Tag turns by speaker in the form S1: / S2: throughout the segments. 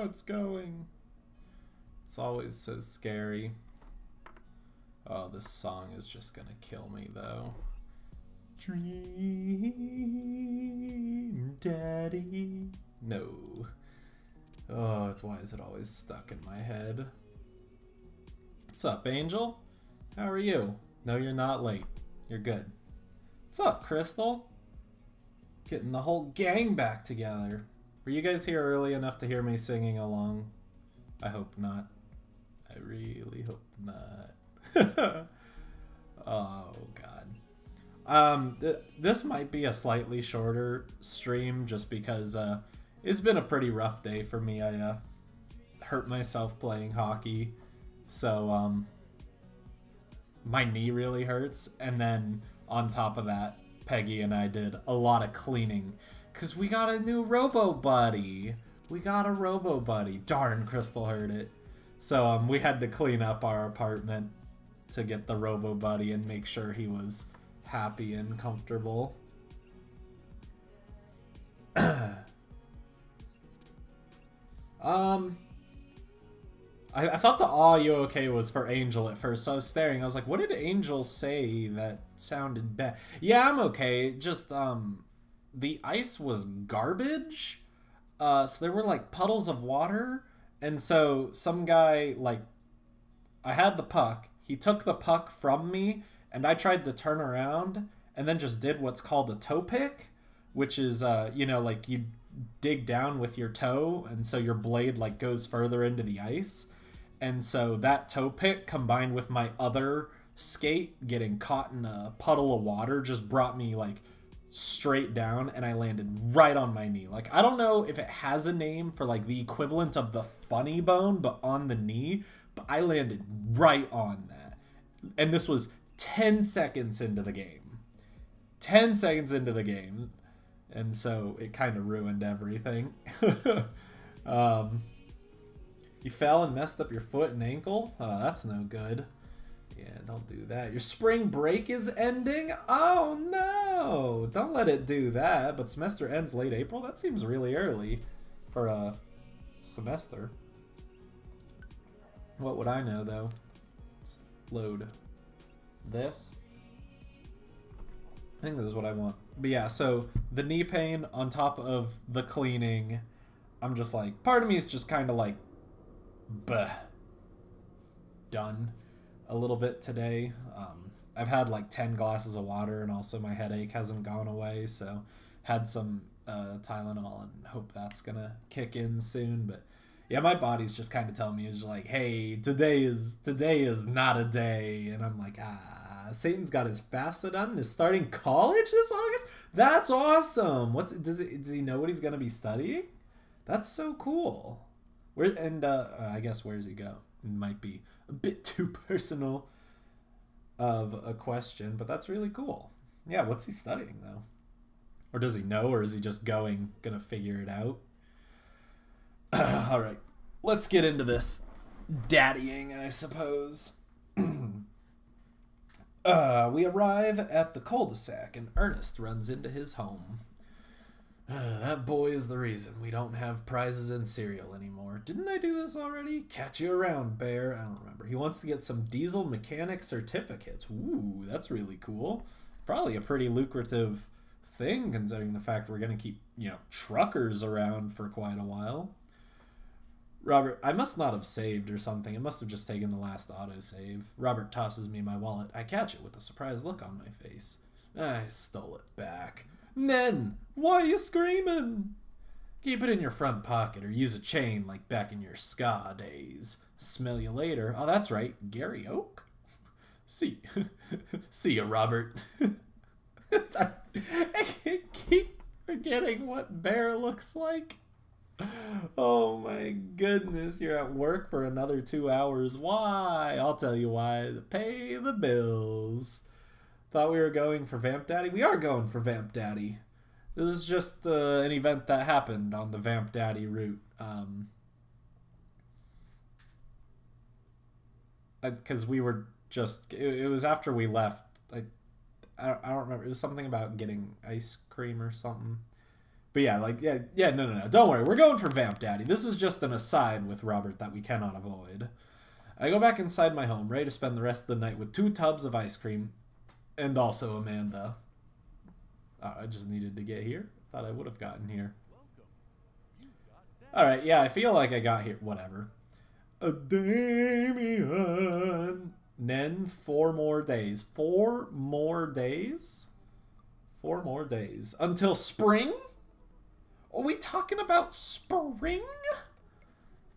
S1: how it's going. It's always so scary. Oh, this song is just gonna kill me though. Dream Daddy. No. Oh, it's why is it always stuck in my head? What's up, Angel? How are you? No, you're not late. You're good. What's up, Crystal? Getting the whole gang back together. Were you guys here early enough to hear me singing along? I hope not. I really hope not. Oh, God. This might be a slightly shorter stream just because it's been a pretty rough day for me. I hurt myself playing hockey. So, my knee really hurts. And then on top of that, Peggy and I did a lot of cleaning because we got a new Robo Buddy. Darn, Crystal heard it. So we had to clean up our apartment to get the Robo Buddy and make sure he was happy and comfortable. I thought the "Aw, you okay" was for Angel at first, so I was staring. I was like, what did Angel say that sounded bad? Yeah, I'm okay. Just, the ice was garbage. So there were, like, puddles of water. And so some guy, like, I had the puck. He took the puck from me, and I tried to turn around, and then just did what's called a toe pick, which is, you know, like, you dig down with your toe, and so your blade, like, goes further into the ice. And so that toe pick combined with my other skate getting caught in a puddle of water just brought me like straight down, and I landed right on my knee. Like, I don't know if it has a name for like the equivalent of the funny bone, but on the knee, but I landed right on that. And this was 10 seconds into the game. 10 seconds into the game. And so it kind of ruined everything. You fell and messed up your foot and ankle? Oh, that's no good. Yeah, don't do that. Your spring break is ending? Oh, no! Don't let it do that. But semester ends late April? That seems really early for a semester. What would I know, though? Let's load this. I think this is what I want. But yeah, so the knee pain on top of the cleaning, I'm just like, part of me is just kind of like, done a little bit today. I've had like 10 glasses of water, and also my headache hasn't gone away, so had some Tylenol and hope that's gonna kick in soon. But yeah, my body's just kind of telling me, it's like, hey, today is not a day. And I'm like, Satan's got his FAFSA done and is starting college this August? That's awesome. Does he know what he's gonna be studying? That's so cool. I guess where does he go? It might be a bit too personal of a question, but that's really cool. Yeah, what's he studying though? Or does he know, or is he just gonna figure it out? All right, let's get into this daddying, I suppose. We arrive at the cul-de-sac, and Ernest runs into his home. That boy is the reason we don't have prizes in cereal anymore. Didn't I do this already? Catch you around, Bear. I don't remember. He wants to get some diesel mechanic certificates. Ooh, that's really cool. Probably a pretty lucrative thing, considering the fact we're going to keep, truckers around for quite a while. Robert, I must not have saved or something. It must have just taken the last autosave. Robert tosses me my wallet. I catch it with a surprised look on my face. I stole it back. Nen, why are you screaming? Keep it in your front pocket or use a chain like back in your ska days. Smell you later. Oh, that's right. Gary Oak? See ya, Robert. I keep forgetting what Bear looks like. Oh my goodness, you're at work for another 2 hours. Why? I'll tell you why. Pay the bills. Thought we were going for Vamp Daddy? We are going for Vamp Daddy. This is just an event that happened on the Vamp Daddy route. Because we were just... It was after we left. I don't remember. It was something about getting ice cream or something. But yeah, like, no. Don't worry. We're going for Vamp Daddy. This is just an aside with Robert that we cannot avoid. I go back inside my home, ready to spend the rest of the night with 2 tubs of ice cream. And also Amanda. I just needed to get here. Thought I would have gotten here. Alright, yeah, I feel like I got here. Whatever. Damien. Then 4 more days. 4 more days? 4 more days. Until spring? Are we talking about spring?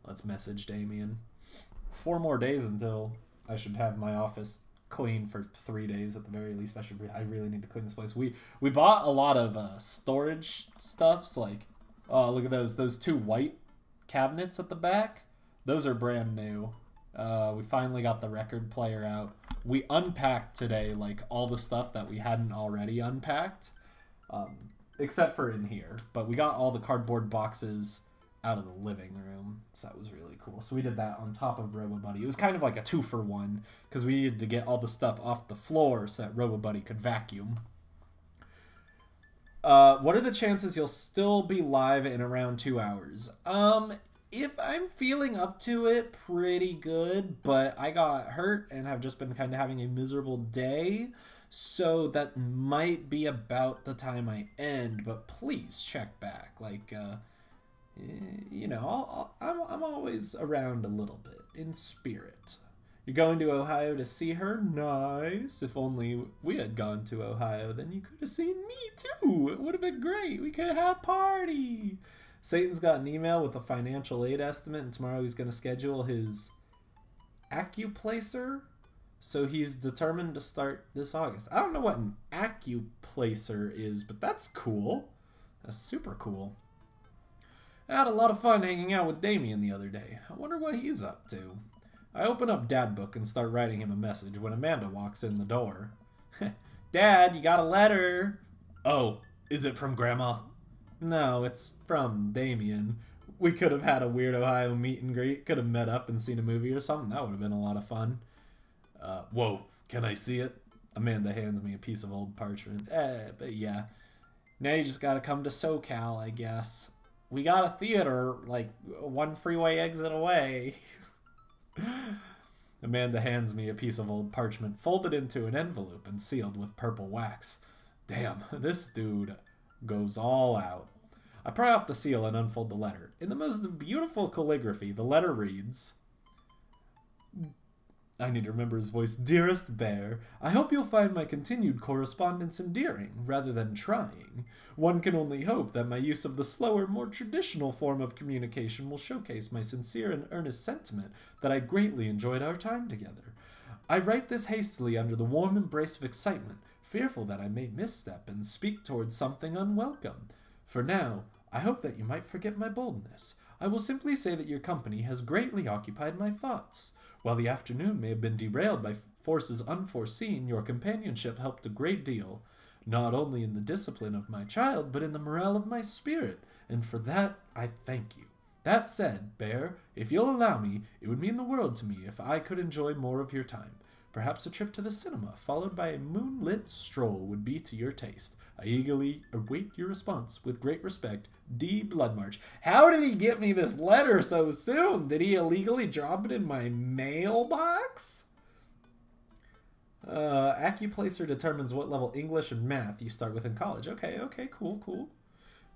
S1: Let's message Damien. 4 more days until I should have my office clean for 3 days at the very least. I really need to clean this place. We bought a lot of storage stuffs. Like, oh, look at those 2 white cabinets at the back. Those are brand new. We finally got the record player out. We unpacked today, like, all the stuff that we hadn't already unpacked. Except for in here. But we got all the cardboard boxes out of the living room. So that was really cool. So we did that on top of RoboBuddy. It was kind of like a 2-for-1. Because we needed to get all the stuff off the floor so that RoboBuddy could vacuum. What are the chances you'll still be live in around 2 hours? If I'm feeling up to it, pretty good. But I got hurt and have just been kind of having a miserable day. So that might be about the time I end, but please check back. Like, you know, I'm always around a little bit, in spirit. You're going to Ohio to see her? Nice. If only we had gone to Ohio, then you could have seen me too. It would have been great. We could have had a party. Satan's got an email with a financial aid estimate, and tomorrow he's going to schedule his acuplacer. So he's determined to start this August. I don't know what an acuplacer is, but that's cool. That's super cool. I had a lot of fun hanging out with Damien the other day. I wonder what he's up to. I open up Dad Book and start writing him a message when Amanda walks in the door. Dad, you got a letter. Oh, is it from Grandma? No, it's from Damien. We could have had a weird Ohio meet and greet. Could have met up and seen a movie or something. That would have been a lot of fun. Whoa, can I see it? Amanda hands me a piece of old parchment. But yeah. Now you just gotta come to SoCal, I guess. We got a theater, like, 1 freeway exit away. Amanda hands me a piece of old parchment, folded into an envelope and sealed with purple wax. Damn, this dude goes all out. I pry off the seal and unfold the letter. In the most beautiful calligraphy, the letter reads... I need to remember his voice. Dearest Bear, I hope you'll find my continued correspondence endearing, rather than trying. One can only hope that my use of the slower, more traditional form of communication will showcase my sincere and earnest sentiment that I greatly enjoyed our time together. I write this hastily under the warm embrace of excitement, fearful that I may misstep and speak towards something unwelcome. For now, I hope that you might forget my boldness. I will simply say that your company has greatly occupied my thoughts. While the afternoon may have been derailed by forces unforeseen, your companionship helped a great deal, not only in the discipline of my child, but in the morale of my spirit, and for that I thank you. That said, Bear, if you'll allow me, it would mean the world to me if I could enjoy more of your time. Perhaps a trip to the cinema, followed by a moonlit stroll, would be to your taste. I eagerly await your response. With great respect, D. Bloodmarch. How did he get me this letter so soon? Did he illegally drop it in my mailbox? Acuplacer determines what level English and math you start with in college. Okay, cool.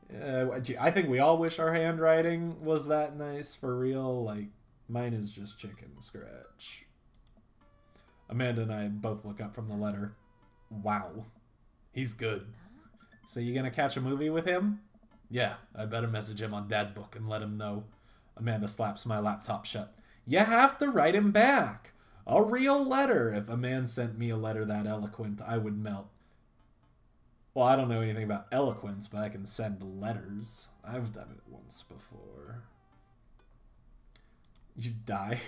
S1: I think we all wish our handwriting was that nice for real. Like, mine is just chicken scratch. Amanda and I both look up from the letter. Wow. He's good. So you gonna catch a movie with him? Yeah, I better message him on Dad Book and let him know. Amanda slaps my laptop shut. You have to write him back. A real letter. If a man sent me a letter that eloquent, I would melt. Well, I don't know anything about eloquence, but I can send letters. I've done it once before. You die?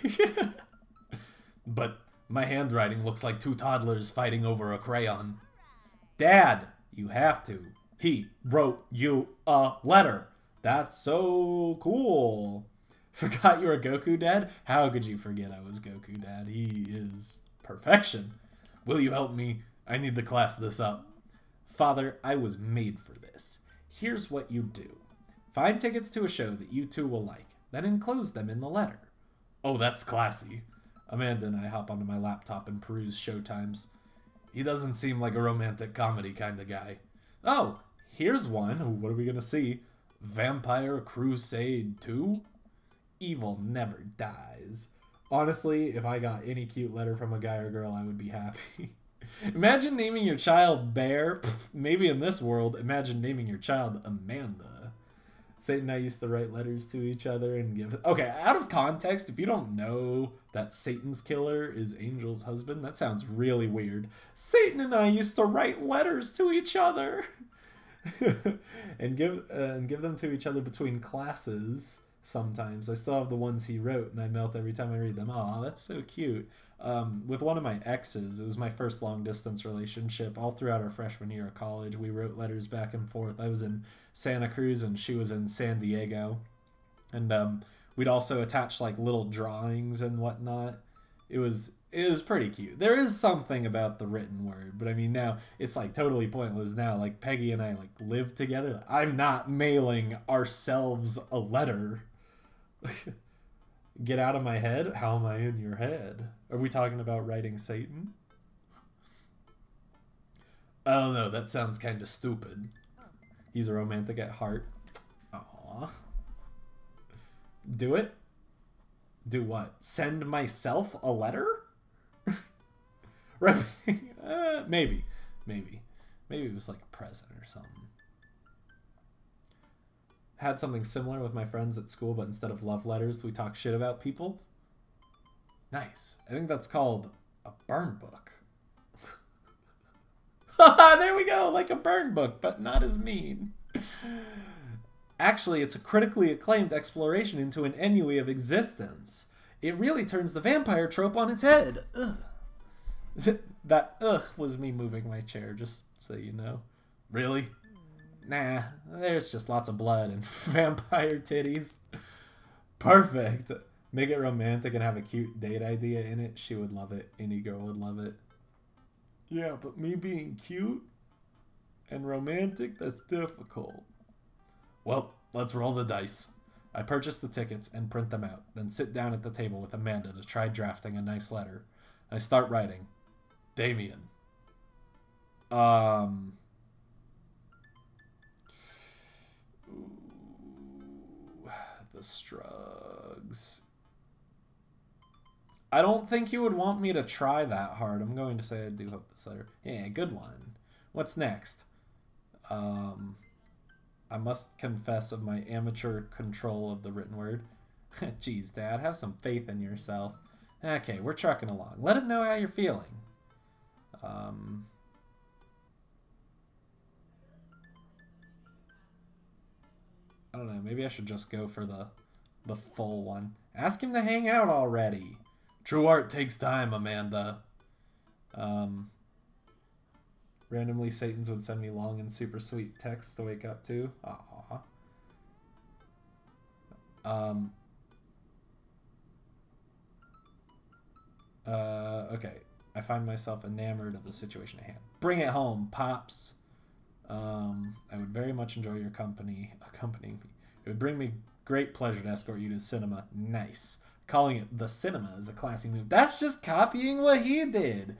S1: But my handwriting looks like 2 toddlers fighting over a crayon. Dad, you have to. He wrote you a letter. That's so cool. Forgot you were Goku, Dad? How could you forget I was Goku, Dad? He is perfection. Will you help me? I need to class this up. Father, I was made for this. Here's what you do. Find tickets to a show that you two will like, then enclose them in the letter. Oh, that's classy. Amanda and I hop onto my laptop and peruse showtimes. He doesn't seem like a romantic comedy kind of guy. Oh, here's one. What are we going to see? Vampire Crusade 2? Evil never dies. Honestly, if I got any cute letter from a guy or girl, I would be happy. Imagine naming your child Bear. Pff, maybe in this world, imagine naming your child Amanda. Satan and I used to write letters to each other and give... Okay, out of context, if you don't know that Satan's killer is Angel's husband, that sounds really weird. Satan and I used to write letters to each other. and give them to each other between classes sometimes. I still have the ones he wrote, and I melt every time I read them. Aw, that's so cute. With one of my exes, it was my first long-distance relationship. All throughout our freshman year of college, we wrote letters back and forth. I was in Santa Cruz, and she was in San Diego. And we'd also attach, like, little drawings and whatnot. It was pretty cute. There is something about the written word, but I mean, now it's, like, totally pointless now. Like, Peggy and I, like, live together. I'm not mailing ourselves a letter. Get out of my head? How am I in your head? Are we talking about writing Satan? I don't know, that sounds kind of stupid. He's a romantic at heart. Aww. Do it? Do what? Send myself a letter? Right? Maybe. Maybe it was like a present or something. Had something similar with my friends at school, but instead of love letters, we talk shit about people. Nice. I think that's called a burn book. There we go, like a burn book, but not as mean. Actually, it's a critically acclaimed exploration into an ennui of existence. It really turns the vampire trope on its head. Ugh. That ugh was me moving my chair, just so you know. Really? Nah, there's just lots of blood and vampire titties. Perfect. Make it romantic and have a cute date idea in it. She would love it. Any girl would love it. Yeah, but me being cute and romantic, that's difficult. Well, let's roll the dice. I purchase the tickets and print them out, then sit down at the table with Amanda to try drafting a nice letter. I start writing. Damien. The Strugs. I don't think you would want me to try that hard. I'm going to say I do hope this letter. Yeah, good one. What's next? I must confess of my amateur control of the written word. Jeez, Dad, have some faith in yourself. Okay, we're trucking along. Let him know how you're feeling. I don't know. Maybe I should just go for the full one. Ask him to hang out already. True art takes time, Amanda. Randomly, Satan's would send me long and super sweet texts to wake up to. Aww. Okay. I find myself enamored of the situation at hand. Bring it home, Pops. I would very much enjoy your company accompanying me. It would bring me great pleasure to escort you to the cinema. Nice. Calling it the cinema is a classy move. That's just copying what he did.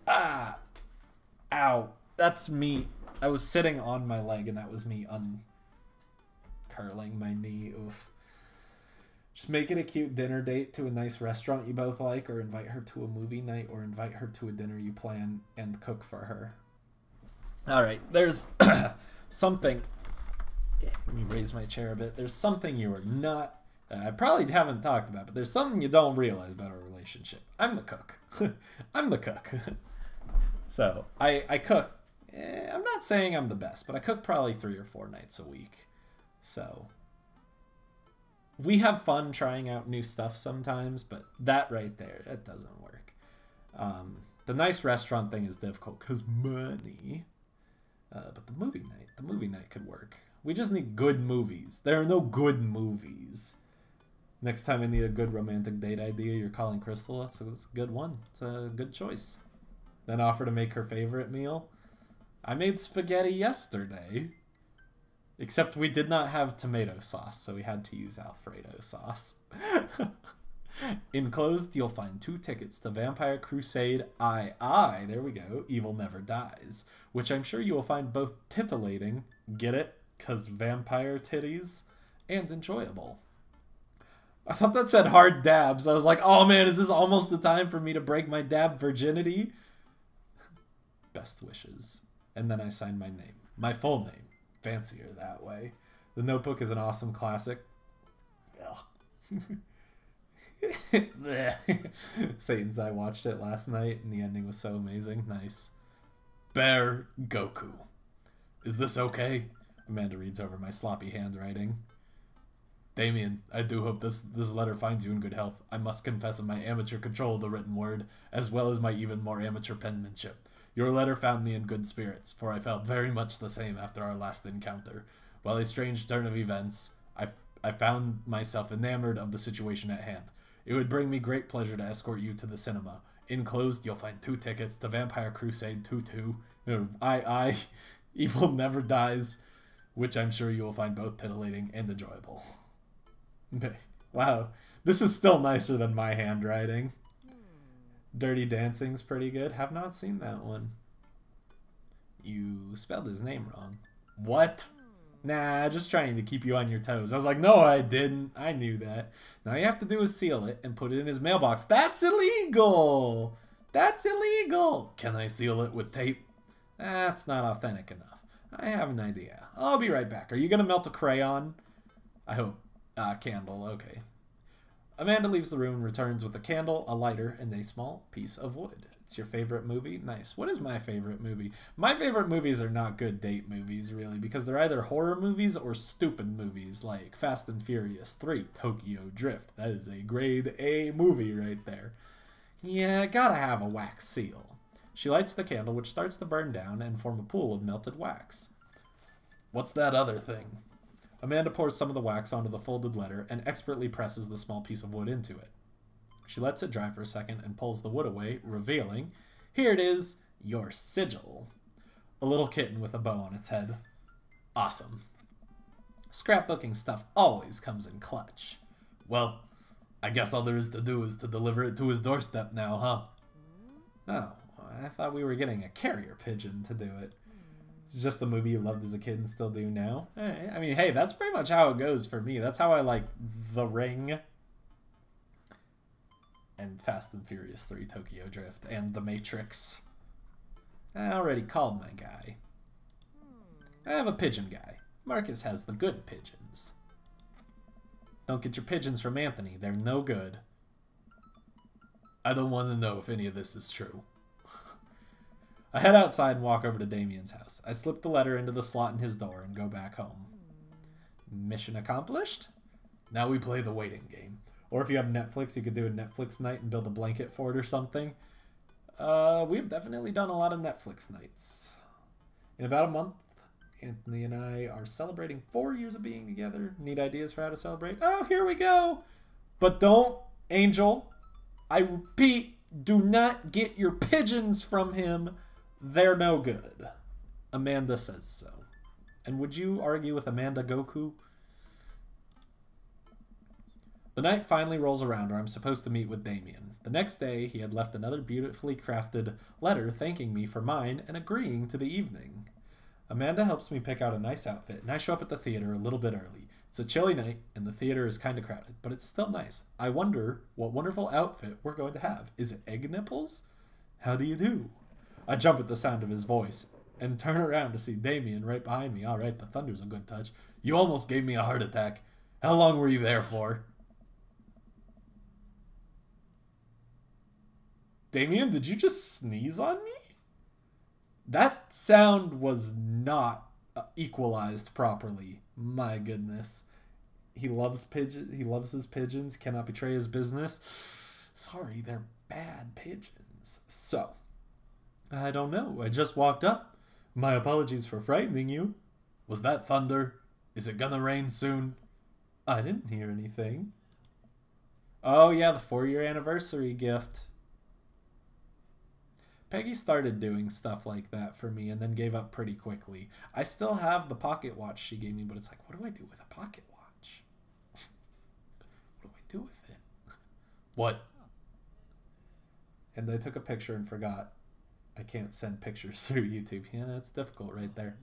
S1: Ah. Ow. That's me. I was sitting on my leg and that was me uncurling my knee. Oof. Just make it a cute dinner date to a nice restaurant you both like, or invite her to a movie night, or invite her to a dinner you plan and cook for her. Alright, there's something. Let me raise my chair a bit. There's something you are not... I probably haven't talked about, but there's something you don't realize about our relationship. I'm the cook. I'm the cook. So, I cook. I'm not saying I'm the best, but I cook probably 3 or 4 nights a week. So, we have fun trying out new stuff sometimes, but that right there, that doesn't work. The nice restaurant thing is difficult because money. But the movie night could work. We just need good movies. There are no good movies. Next time I need a good romantic date idea, you're calling Crystal. That's a good one. It's a good choice. Then offer to make her favorite meal. I made spaghetti yesterday. Except we did not have tomato sauce, so we had to use Alfredo sauce. Enclosed, you'll find 2 tickets to Vampire Crusade II. There we go. Evil Never Dies. Which I'm sure you will find both titillating, get it? 'Cause vampire titties, and enjoyable. I thought that said hard dabs. I was like, oh man, is this almost the time for me to break my dab virginity? Best wishes. And then I signed my name. My full name. Fancier that way. The Notebook is an awesome classic. Satan's I watched it last night and the ending was so amazing. Nice. Bear Goku. Is this okay? Amanda reads over my sloppy handwriting. Damien, I do hope this letter finds you in good health. I must confess my amateur control of the written word, as well as my even more amateur penmanship. Your letter found me in good spirits, for I felt very much the same after our last encounter. While a strange turn of events, I found myself enamored of the situation at hand. It would bring me great pleasure to escort you to the cinema. Enclosed, you'll find 2 tickets to Vampire Crusade 2-2. Evil Never Dies, which I'm sure you will find both titillating and enjoyable. Okay. Wow. This is still nicer than my handwriting. Dirty Dancing's pretty good. Have not seen that one. You spelled his name wrong. What? Nah, just trying to keep you on your toes. I was like, no, I didn't. I knew that. Now you have to do is seal it and put it in his mailbox. That's illegal! That's illegal! Can I seal it with tape? That's not authentic enough. I have an idea. I'll be right back. Are you going to melt a crayon? I hope. Candle. Okay. Amanda leaves the room and returns with a candle, a lighter, and a small piece of wood. It's your favorite movie? Nice. What is my favorite movie? My favorite movies are not good date movies, really, because they're either horror movies or stupid movies, like Fast and Furious 3, Tokyo Drift. That is a grade A movie right there. Yeah, gotta have a wax seal. She lights the candle, which starts to burn down and form a pool of melted wax. What's that other thing? Amanda pours some of the wax onto the folded letter and expertly presses the small piece of wood into it. She lets it dry for a second and pulls the wood away, revealing, here it is, your sigil. A little kitten with a bow on its head. Awesome. Scrapbooking stuff always comes in clutch. Well, I guess all there is to do is to deliver it to his doorstep now, huh? Oh, I thought we were getting a carrier pigeon to do it. It's just a movie you loved as a kid and still do now. I mean, hey, that's pretty much how it goes for me. That's how I like The Ring and Fast and Furious 3 Tokyo Drift and The Matrix. I already called my guy. I have a pigeon guy. Marcus has the good pigeons. Don't get your pigeons from Anthony. They're no good. I don't want to know if any of this is true. I head outside and walk over to Damien's house. I slip the letter into the slot in his door and go back home. Mission accomplished? Now we play the waiting game. Or if you have Netflix, you could do a Netflix night and build a blanket for it or something. We've definitely done a lot of Netflix nights. In about a month, Anthony and I are celebrating 4 years of being together. Need ideas for how to celebrate? Oh, here we go! But don't, Angel. I repeat, do not get your pigeons from him. They're no good. Amanda says so. And would you argue with Amanda Goku? The night finally rolls around where I'm supposed to meet with Damien. The next day, he had left another beautifully crafted letter thanking me for mine and agreeing to the evening. Amanda helps me pick out a nice outfit, and I show up at the theater a little bit early. It's a chilly night, and the theater is kind of crowded, but it's still nice. I wonder what wonderful outfit we're going to have. Is it egg nipples? How do you do? I jump at the sound of his voice and turn around to see Damien right behind me. All right, the thunder's a good touch. You almost gave me a heart attack. How long were you there for? Damien, did you just sneeze on me? That sound was not equalized properly. My goodness. He loves pigeons. He loves his pigeons. Cannot betray his business. Sorry, they're bad pigeons. So, I don't know. I just walked up. My apologies for frightening you. Was that thunder? Is it gonna rain soon? I didn't hear anything. Oh yeah, the 4-year anniversary gift. Peggy started doing stuff like that for me and then gave up pretty quickly. I still have the pocket watch she gave me, but it's like, what do I do with a pocket watch? What do I do with it? What? And I took a picture and forgot. I can't send pictures through YouTube. Yeah, that's difficult right there.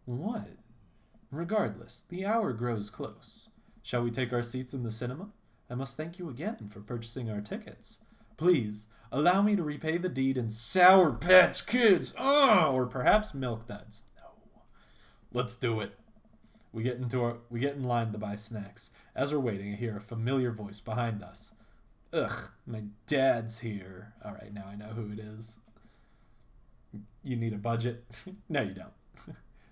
S1: What? Regardless, the hour grows close. Shall we take our seats in the cinema? I must thank you again for purchasing our tickets. Please, allow me to repay the deed in Sour Patch Kids, or perhaps Milk Duds. No. Let's do it. We get in line to buy snacks. As we're waiting, I hear a familiar voice behind us. Ugh, my dad's here. All right, now I know who it is. You need a budget? No, you don't.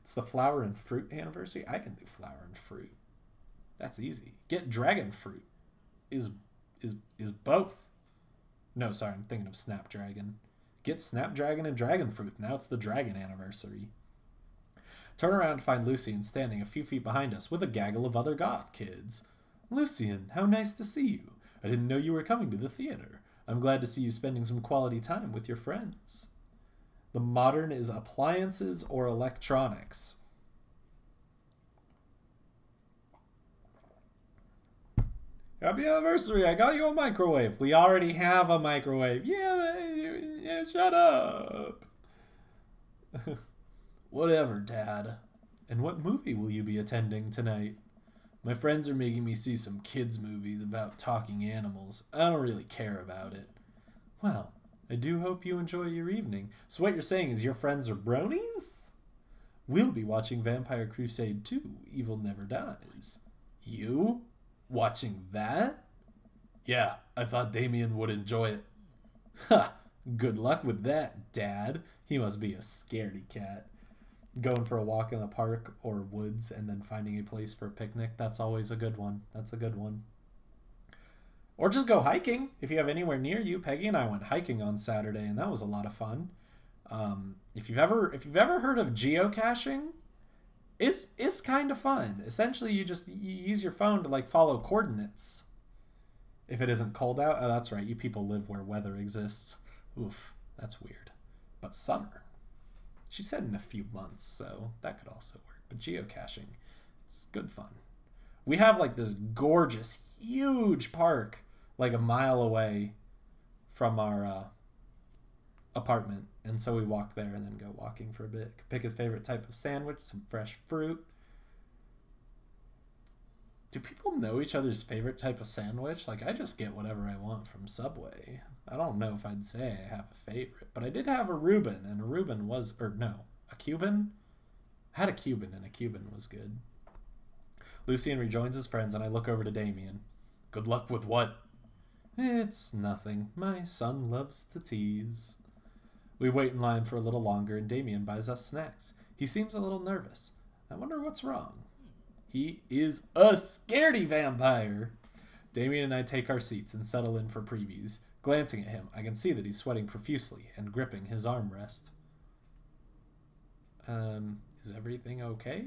S1: It's the flower and fruit anniversary. I can do flower and fruit. That's easy. Get dragon fruit. Is both. No, sorry, I'm thinking of Snapdragon. Get Snapdragon and dragon fruit. Now it's the dragon anniversary. Turn around to find Lucian standing a few feet behind us with a gaggle of other goth kids. Lucian, how nice to see you. I didn't know you were coming to the theater. I'm glad to see you spending some quality time with your friends. The modern is appliances or electronics. Happy anniversary, I got you a microwave. We already have a microwave. Yeah, shut up. Whatever, Dad. And what movie will you be attending tonight? My friends are making me see some kids' movies about talking animals. I don't really care about it. Well, I do hope you enjoy your evening. So what you're saying is your friends are bronies? We'll be watching Vampire Crusade 2, Evil Never Dies. You? Watching that? Yeah, I thought Damien would enjoy it. Ha! Good luck with that, Dad. He must be a scaredy cat. Going for a walk in the park or woods and then finding a place for a picnic, that's always a good one. That's a good one. Or just go hiking if you have anywhere near you. Peggy and I went hiking on Saturday and that was a lot of fun. If you've ever heard of geocaching, it's kind of fun. Essentially, you use your phone to like follow coordinates. If it isn't cold out, oh, that's right. You people live where weather exists. Oof, that's weird. But summer. She said in a few months, so that could also work. But geocaching, it's good fun. We have like this gorgeous, huge park like a mile away from our apartment. And so we walk there and then go walking for a bit. Pick his favorite type of sandwich, some fresh fruit. Do people know each other's favorite type of sandwich? Like, I just get whatever I want from Subway. I don't know if I'd say I have a favorite, but I did have a Reuben, and a Reuben was, or no, a Cuban? I had a Cuban, and a Cuban was good. Lucian rejoins his friends, and I look over to Damien. Good luck with what? It's nothing. My son loves to tease. We wait in line for a little longer, and Damien buys us snacks. He seems a little nervous. I wonder what's wrong. He is a scaredy vampire. Damien and I take our seats and settle in for previews. Glancing at him, I can see that he's sweating profusely and gripping his armrest. Is everything okay?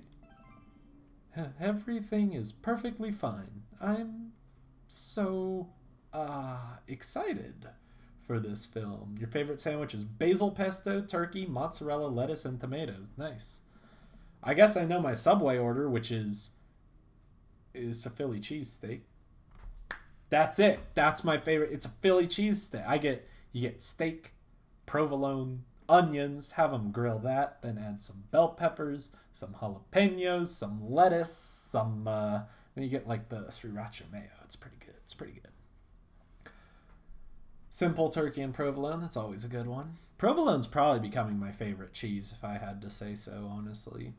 S1: Everything is perfectly fine. I'm so, excited for this film. Your favorite sandwich is basil pesto, turkey, mozzarella, lettuce, and tomatoes. Nice. I guess I know my Subway order, which is a Philly cheesesteak. That's it. That's my favorite. It's a Philly cheesesteak. You get steak, provolone, onions, have them grill that, then add some bell peppers, some jalapenos, some lettuce, then you get like the sriracha mayo. It's pretty good. It's pretty good. Simple turkey and provolone. That's always a good one. Provolone's probably becoming my favorite cheese, if I had to say so, honestly.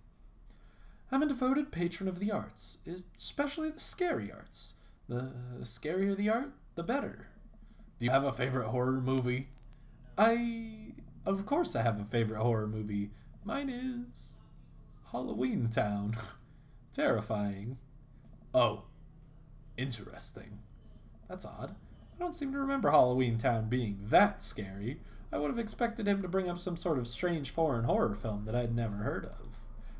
S1: I'm a devoted patron of the arts, especially the scary arts. The scarier the art, the better. Do you have a favorite horror movie? Of course I have a favorite horror movie. Mine is Halloween Town. Terrifying. Oh, interesting. That's odd. I don't seem to remember Halloween Town being that scary. I would have expected him to bring up some sort of strange foreign horror film that I'd never heard of.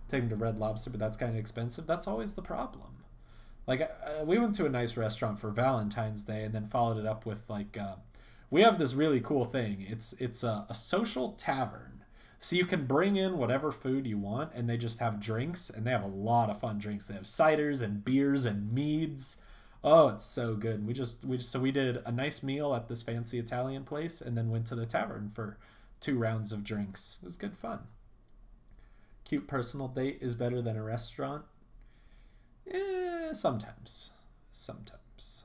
S1: Take him to Red Lobster, but that's kind of expensive. That's always the problem. Like, we went to a nice restaurant for Valentine's Day and then followed it up with, like, We have this really cool thing. It's a social tavern. So you can bring in whatever food you want, and they just have drinks, and they have a lot of fun drinks. They have ciders and beers and meads. Oh, it's so good. We did a nice meal at this fancy Italian place, and then went to the tavern for 2 rounds of drinks. It was good fun. Cute personal date is better than a restaurant. Sometimes. Sometimes.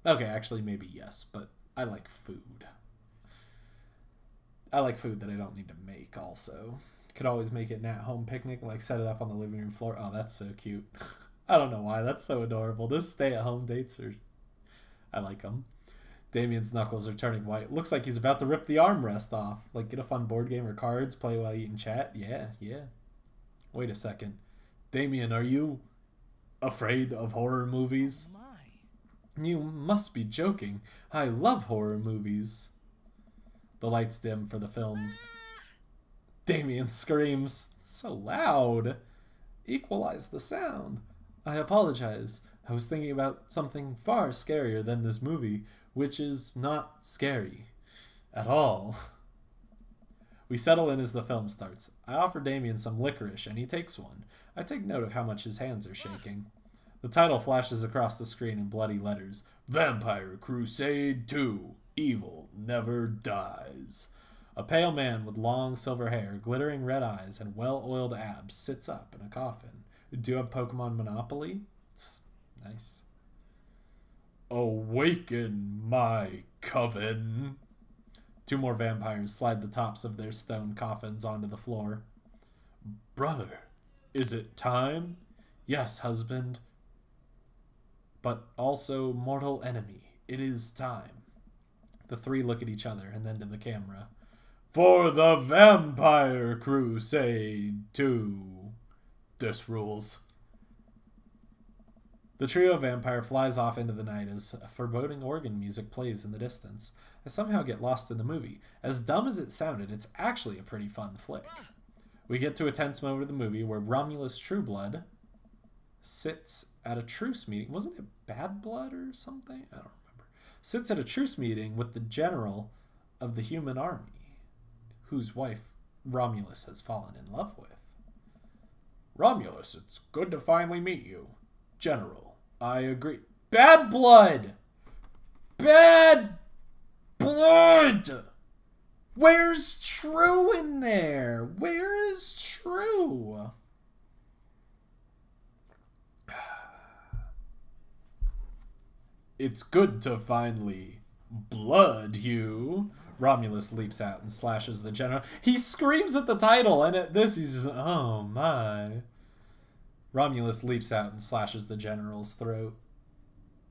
S1: Okay, actually, maybe yes, but I like food. I like food that I don't need to make also. Could always make it an at-home picnic, like set it up on the living room floor. Oh, that's so cute. I don't know why. That's so adorable. Those stay-at-home dates are... I like them. Damien's knuckles are turning white. Looks like he's about to rip the armrest off. Like, get a fun board game or cards, play while eating chat. Yeah. Wait a second. Damien, are you afraid of horror movies?
S2: Oh my.
S1: You must be joking. I love horror movies. The lights dim for the film. Damien screams. So loud. Equalize the sound. I apologize. I was thinking about something far scarier than this movie, which is not scary at all. We settle in as the film starts. I offer Damien some licorice, and he takes one. I take note of how much his hands are shaking. The title flashes across the screen in bloody letters. Vampire Crusade 2. Evil Never Dies. A pale man with long silver hair, glittering red eyes, and well-oiled abs sits up in a coffin. Do you have Pokemon Monopoly? It's nice. Awaken my coven. 2 more vampires slide the tops of their stone coffins onto the floor. Brother, is it time? Yes, husband. But also mortal enemy. It is time. The 3 look at each other and then to the camera. For the Vampire Crusade 2. This rules. The trio of vampire flies off into the night as foreboding organ music plays in the distance. I somehow get lost in the movie. As dumb as it sounded, it's actually a pretty fun flick. We get to a tense moment of the movie where Romulus Trueblood sits at a truce meeting. Wasn't it Bad Blood or something? I don't remember. Sits at a truce meeting with the general of the human army, whose wife Romulus has fallen in love with. Romulus, it's good to finally meet you. General, I agree. Bad Blood! Bad Blood! Where's True in there? Where is True? It's good to finally blood you. Romulus leaps out and slashes the general. He screams at the title, and at this he's just, oh my. Romulus leaps out and slashes the general's throat.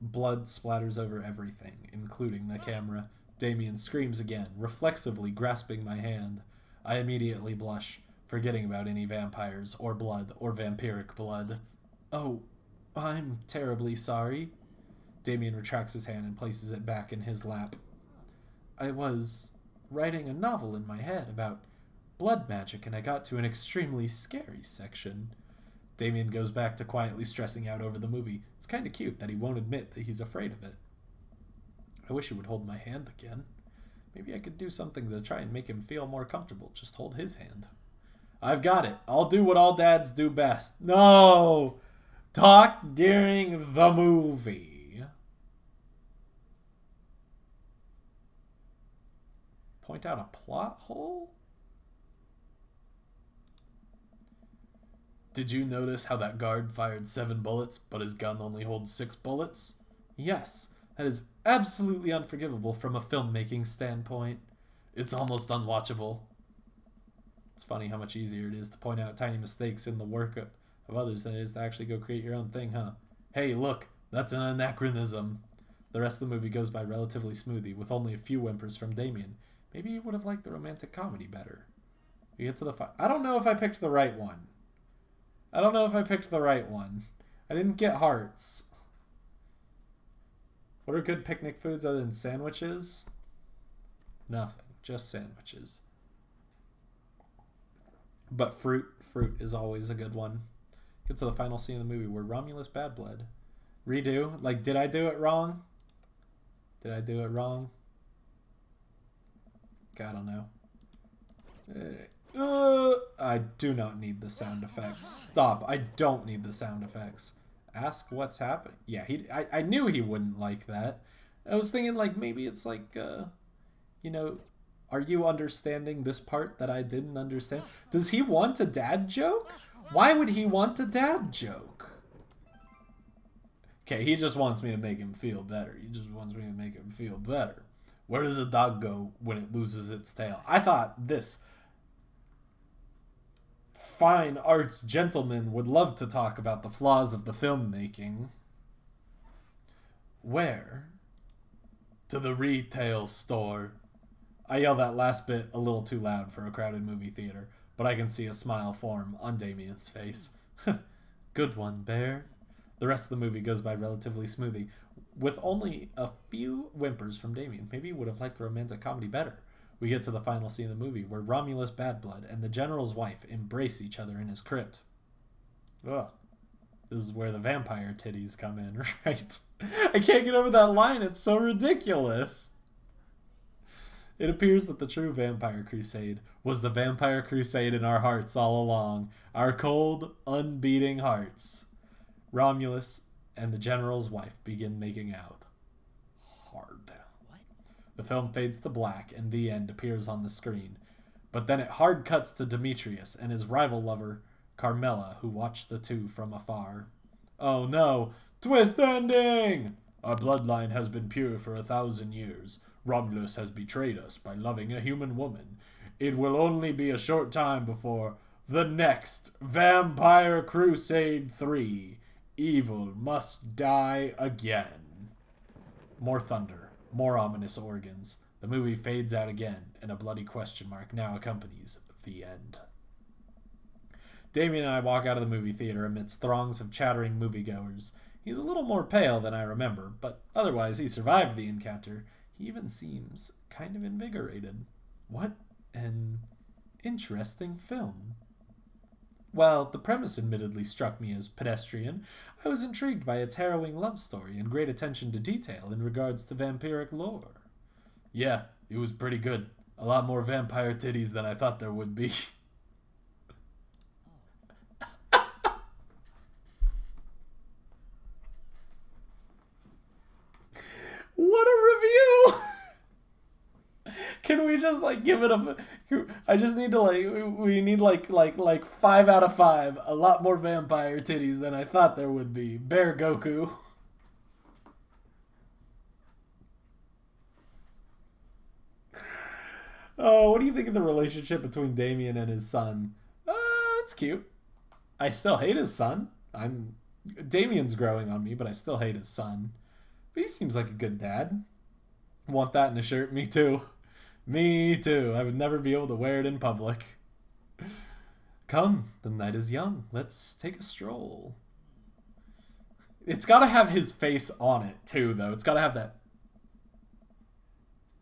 S1: Blood splatters over everything, including the camera. Damien screams again, reflexively grasping my hand. I immediately blush, forgetting about any vampires, or blood, or vampiric blood. Oh, I'm terribly sorry. Damien retracts his hand and places it back in his lap. I was writing a novel in my head about blood magic, and I got to an extremely scary section. Damien goes back to quietly stressing out over the movie. It's kind of cute that he won't admit that he's afraid of it. I wish he would hold my hand again. Maybe I could do something to try and make him feel more comfortable. Just hold his hand. I've got it. I'll do what all dads do best. No! Talk during the movie. Point out a plot hole? Did you notice how that guard fired 7 bullets, but his gun only holds 6 bullets? Yes, that is absolutely unforgivable from a filmmaking standpoint. It's almost unwatchable. It's funny how much easier it is to point out tiny mistakes in the work of others than it is to actually go create your own thing, huh? Hey, look, that's an anachronism. The rest of the movie goes by relatively smoothly, with only a few whimpers from Damien. Maybe he would have liked the romantic comedy better. We get to the I don't know if I picked the right one. I didn't get hearts. What are good picnic foods other than sandwiches? Nothing. Just sandwiches. But fruit is always a good one. Get to the final scene of the movie where Romulus Bad Blood Redo? Like, did I do it wrong? Did I do it wrong? I don't know. I do not need the sound effects. Stop. I don't need the sound effects. Ask what's happening. Yeah, I knew he wouldn't like that. I was thinking, like, maybe it's like, you know, are you understanding this part that I didn't understand? Does he want a dad joke? Why would he want a dad joke? Okay, he just wants me to make him feel better. He just wants me to make him feel better. Where does a dog go when it loses its tail? I thought this fine arts gentleman would love to talk about the flaws of the filmmaking. Where? To the retail store. I yell that last bit a little too loud for a crowded movie theater, but I can see a smile form on Damien's face. Good one, Bear. The rest of the movie goes by relatively smoothly, with only a few whimpers from Damien. Maybe he would have liked the romantic comedy better. We get to the final scene of the movie, where Romulus Badblood and the General's wife embrace each other in his crypt. Ugh. This is where the vampire titties come in, right? I can't get over that line, it's so ridiculous. It appears that the true vampire crusade was the vampire crusade in our hearts all along. Our cold, unbeating hearts. Romulus and the General's wife begin making out. Hard. What? The film fades to black and the end appears on the screen. But then it hard cuts to Demetrius and his rival lover, Carmela, who watch the two from afar. Oh no! Twist ending! Our bloodline has been pure for 1,000 years. Romulus has betrayed us by loving a human woman. It will only be a short time before the next Vampire Crusade 3. Evil must die again. More thunder, more ominous organs. The movie fades out again, and a bloody question mark now accompanies the end. Damien and I walk out of the movie theater amidst throngs of chattering moviegoers. He's a little more pale than I remember, but otherwise he survived the encounter. He even seems kind of invigorated. What an interesting film. While the premise admittedly struck me as pedestrian, I was intrigued by its harrowing love story and great attention to detail in regards to vampiric lore. Yeah, it was pretty good. A lot more vampire titties than I thought there would be. What a review! Can we just like give it a? I just need to like we need like 5 out of 5. A lot more vampire titties than I thought there would be. Bear Goku. Oh, what do you think of the relationship between Damien and his son? It's cute. I still hate his son. Damien's growing on me, but I still hate his son. But he seems like a good dad. Want that in a shirt? Me too. Me too. I would never be able to wear it in public. Come, the night is young. Let's take a stroll. It's got to have his face on it too, though. It's got to have that.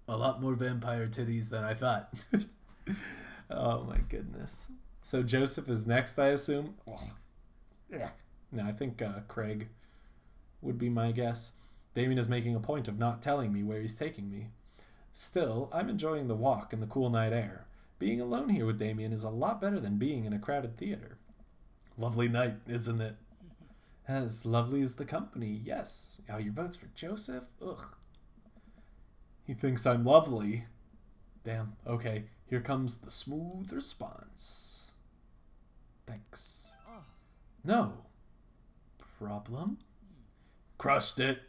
S1: A lot more vampire titties than I thought. Oh my goodness. So Joseph is next, I assume? Yeah. No, I think Craig would be my guess. Damien is making a point of not telling me where he's taking me. Still, I'm enjoying the walk and the cool night air. Being alone here with Damien is a lot better than being in a crowded theater. Lovely night, isn't it? As lovely as the company, yes. Oh, your vote's for Joseph? Ugh. He thinks I'm lovely. Damn, okay. Here comes the smooth response. Thanks. No. Problem? Crushed it.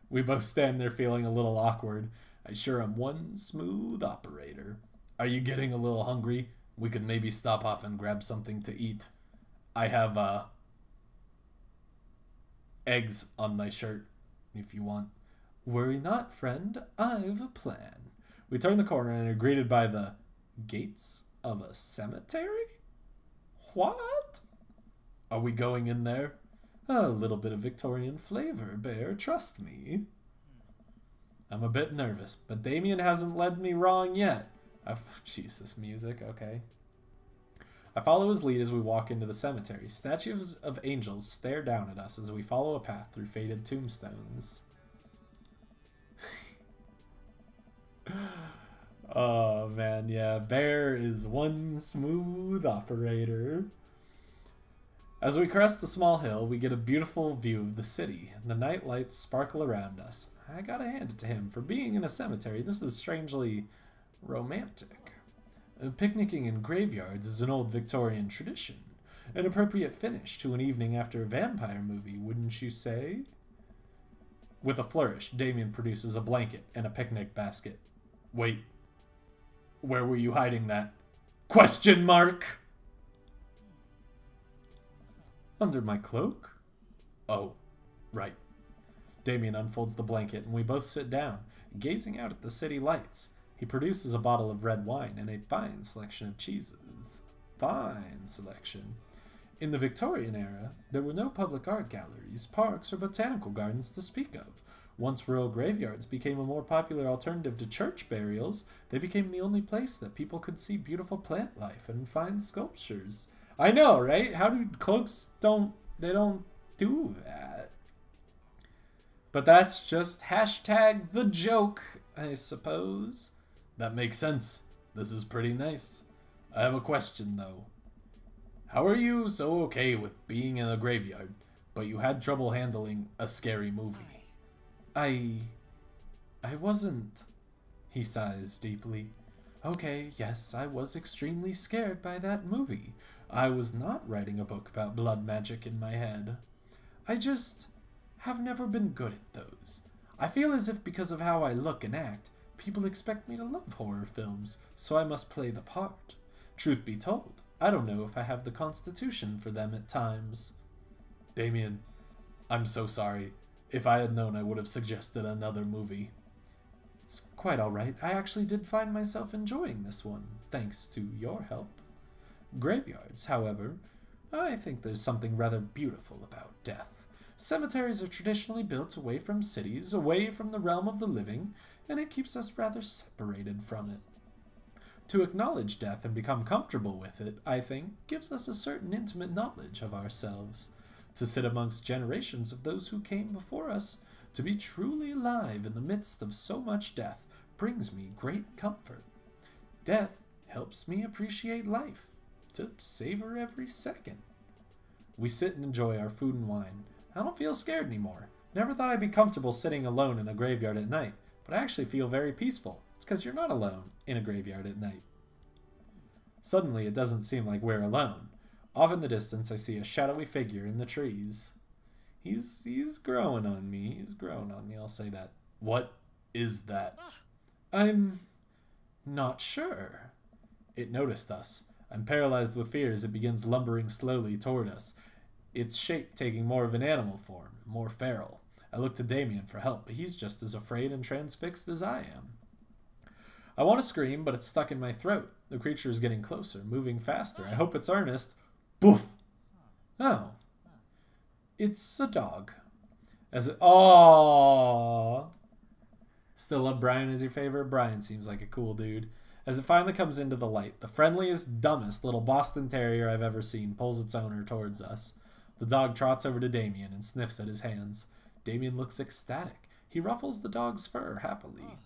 S1: We both stand there feeling a little awkward. I sure am one smooth operator. Are you getting a little hungry? We could maybe stop off and grab something to eat. I have, eggs on my shirt, if you want. Worry not, friend. I've a plan. We turn the corner and are greeted by the gates of a cemetery? What? Are we going in there? A little bit of Victorian flavor, Bear. Trust me. I'm a bit nervous, but Damien hasn't led me wrong yet. Jeez, this music, okay. I follow his lead as we walk into the cemetery. Statues of angels stare down at us as we follow a path through faded tombstones. Oh man, yeah, Bear is one smooth operator. As we crest a small hill, we get a beautiful view of the city. The night lights sparkle around us. I gotta hand it to him. For being in a cemetery, this is strangely romantic. Picnicking in graveyards is an old Victorian tradition. An appropriate finish to an evening after a vampire movie, wouldn't you say? With a flourish, Damien produces a blanket and a picnic basket. Wait, where were you hiding that? Question mark! Under my cloak? Oh, right. Damien unfolds the blanket and we both sit down, gazing out at the city lights. He produces a bottle of red wine and a fine selection of cheeses. Fine selection. In the Victorian era, there were no public art galleries, parks, or botanical gardens to speak of. Once rural graveyards became a more popular alternative to church burials, they became the only place that people could see beautiful plant life and fine sculptures. I know, right? How do cloaks don't do that? But that's just hashtag the joke, I suppose. That makes sense. This is pretty nice. I have a question, though. How are you so okay with being in a graveyard, but you had trouble handling a scary movie? I wasn't. He sighs deeply. Okay, yes, I was extremely scared by that movie. I was not writing a book about blood magic in my head. I just have never been good at those. I feel as if because of how I look and act, people expect me to love horror films, so I must play the part. Truth be told, I don't know if I have the constitution for them at times. Damien, I'm so sorry. If I had known, I would have suggested another movie. It's quite alright. I actually did find myself enjoying this one, thanks to your help. Graveyards, however, I think there's something rather beautiful about death. Cemeteries are traditionally built away from cities, away from the realm of the living, and it keeps us rather separated from it. To acknowledge death and become comfortable with it, I think, gives us a certain intimate knowledge of ourselves. To sit amongst generations of those who came before us, to be truly alive in the midst of so much death, brings me great comfort. Death helps me appreciate life, to savor every second. We sit and enjoy our food and wine. I don't feel scared anymore. Never thought I'd be comfortable sitting alone in a graveyard at night, but I actually feel very peaceful. It's because you're not alone in a graveyard at night. Suddenly, it doesn't seem like we're alone. Off in the distance, I see a shadowy figure in the trees. He's growing on me. He's growing on me, I'll say that. What is that? I'm not sure. It noticed us. I'm paralyzed with fear as it begins lumbering slowly toward us. Its shape taking more of an animal form, more feral. I look to Damien for help, but he's just as afraid and transfixed as I am. I want to scream, but it's stuck in my throat. The creature is getting closer, moving faster. I hope it's earnest. Boof! Oh. It's a dog. Aww! Still love Brian as your favorite? Brian seems like a cool dude. As it finally comes into the light, the friendliest, dumbest little Boston Terrier I've ever seen pulls its owner towards us. The dog trots over to Damien and sniffs at his hands. Damien looks ecstatic. He ruffles the dog's fur happily.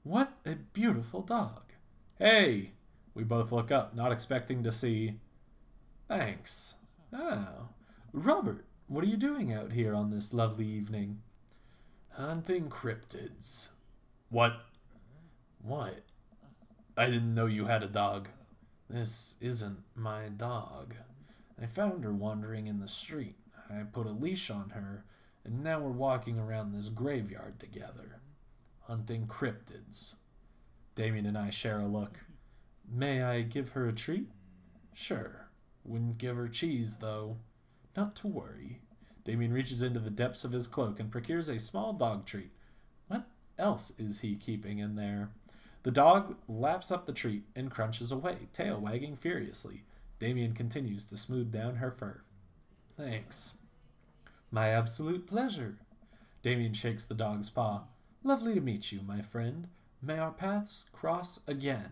S1: What a beautiful dog. Hey! We both look up, not expecting to see... Thanks. Oh. Robert, what are you doing out here on this lovely evening? Hunting cryptids. What? What? I didn't know you had a dog. This isn't my dog. I found her wandering in the street. I put a leash on her, and now we're walking around this graveyard together. Hunting cryptids. Damien and I share a look. May I give her a treat? Sure. Wouldn't give her cheese, though. Not to worry. Damien reaches into the depths of his cloak and procures a small dog treat. What else is he keeping in there? The dog laps up the treat and crunches away, tail wagging furiously. Damien continues to smooth down her fur. Thanks. My absolute pleasure. Damien shakes the dog's paw. Lovely to meet you, my friend. May our paths cross again.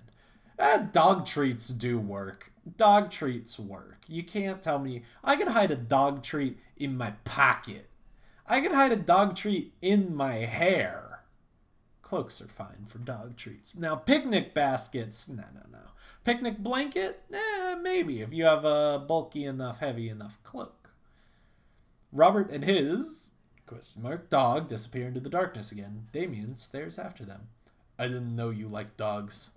S1: Dog treats do work. Dog treats work. You can't tell me. I can hide a dog treat in my pocket. I can hide a dog treat in my hair. Cloaks are fine for dog treats. Now, picnic baskets, no. Picnic blanket, maybe if you have a bulky enough, heavy enough cloak. Robert and his dog disappear into the darkness again. Damien stares after them. I didn't know you liked dogs.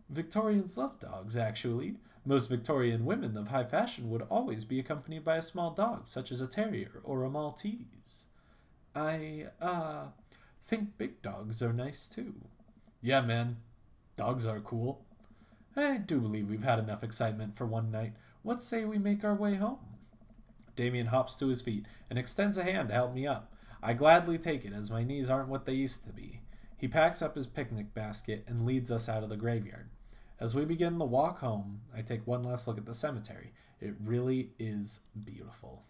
S1: Victorians love dogs, actually. Most Victorian women of high fashion would always be accompanied by a small dog, such as a terrier or a Maltese. I think big dogs are nice too. Yeah, man. Dogs are cool. I do believe we've had enough excitement for one night. What say we make our way home? Damien hops to his feet and extends a hand to help me up. I gladly take it, as my knees aren't what they used to be. He packs up his picnic basket and leads us out of the graveyard. As we begin the walk home, I take one last look at the cemetery. It really is beautiful.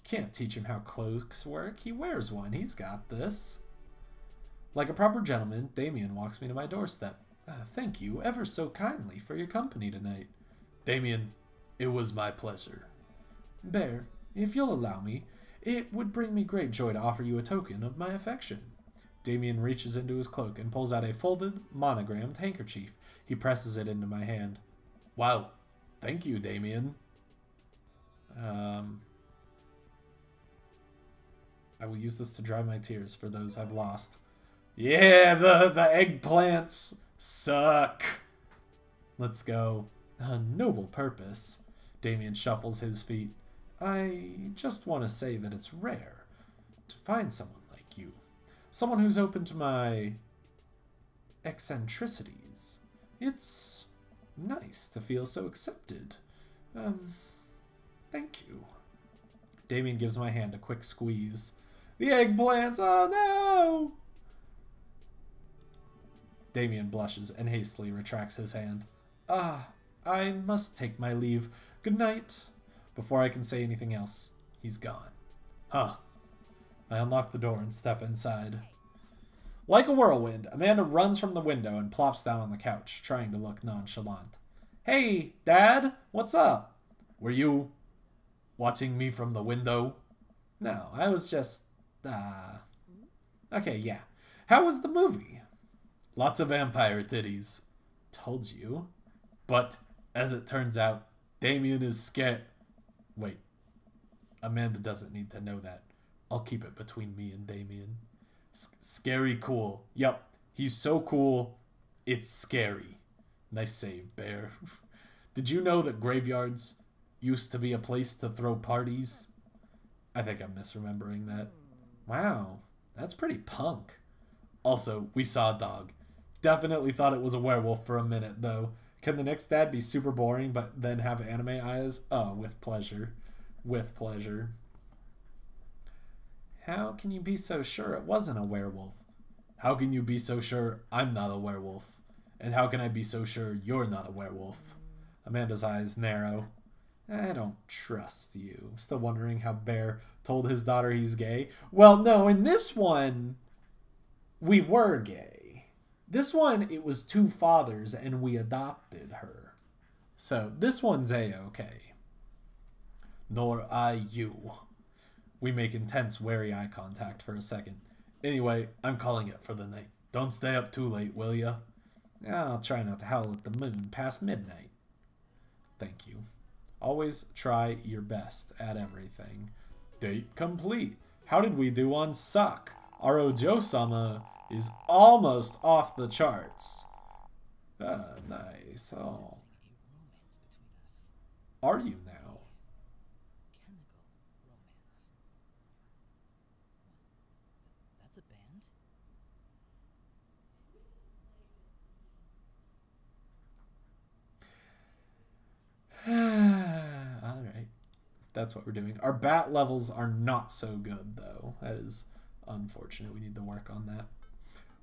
S1: Can't teach him how cloaks work. He wears one. He's got this. Like a proper gentleman, Damien walks me to my doorstep. Thank you ever so kindly for your company tonight. Damien, it was my pleasure. Bear, if you'll allow me, it would bring me great joy to offer you a token of my affection. Damien reaches into his cloak and pulls out a folded, monogrammed handkerchief. He presses it into my hand. Wow, thank you, Damien. I will use this to dry my tears for those I've lost. Yeah, the eggplants suck. Let's go. A noble purpose. Damien shuffles his feet. I just want to say that it's rare to find someone like you. Someone who's open to my eccentricities. It's nice to feel so accepted. Thank you. Damien gives my hand a quick squeeze. The eggplants, oh no! Damien blushes and hastily retracts his hand. I must take my leave. Good night. Before I can say anything else, he's gone. Huh. I unlock the door and step inside. Like a whirlwind, Amanda runs from the window and plops down on the couch, trying to look nonchalant. Hey, Dad, what's up? Were you watching me from the window? No, I was just, Okay, yeah. How was the movie? Lots of vampire titties. Told you. But, as it turns out, Damien is scared. Wait. Amanda doesn't need to know that. I'll keep it between me and Damien. Scary cool. Yep. He's so cool, it's scary. Nice save, Bear. Did you know that graveyards used to be a place to throw parties? I think I'm misremembering that. Wow. That's pretty punk. Also, we saw a dog. Definitely thought it was a werewolf for a minute, though. Can the next dad be super boring but then have anime eyes? Oh, with pleasure. With pleasure. How can you be so sure it wasn't a werewolf? How can you be so sure I'm not a werewolf? And how can I be so sure you're not a werewolf? Amanda's eyes narrow. I don't trust you. Still wondering how Bear told his daughter he's gay? Well, no, in this one, we were gay. This one, it was two fathers and we adopted her. So, this one's A-okay. Nor I you. We make intense, wary eye contact for a second. Anyway, I'm calling it for the night. Don't stay up too late, will ya? I'll try not to howl at the moon past midnight. Thank you. Always try your best at everything. Date complete. How did we do on Suck? Our Ojo-sama is almost off the charts. Nice. Oh. Are you now? Alright. That's what we're doing. Our bat levels are not so good, though. That is unfortunate. We need to work on that.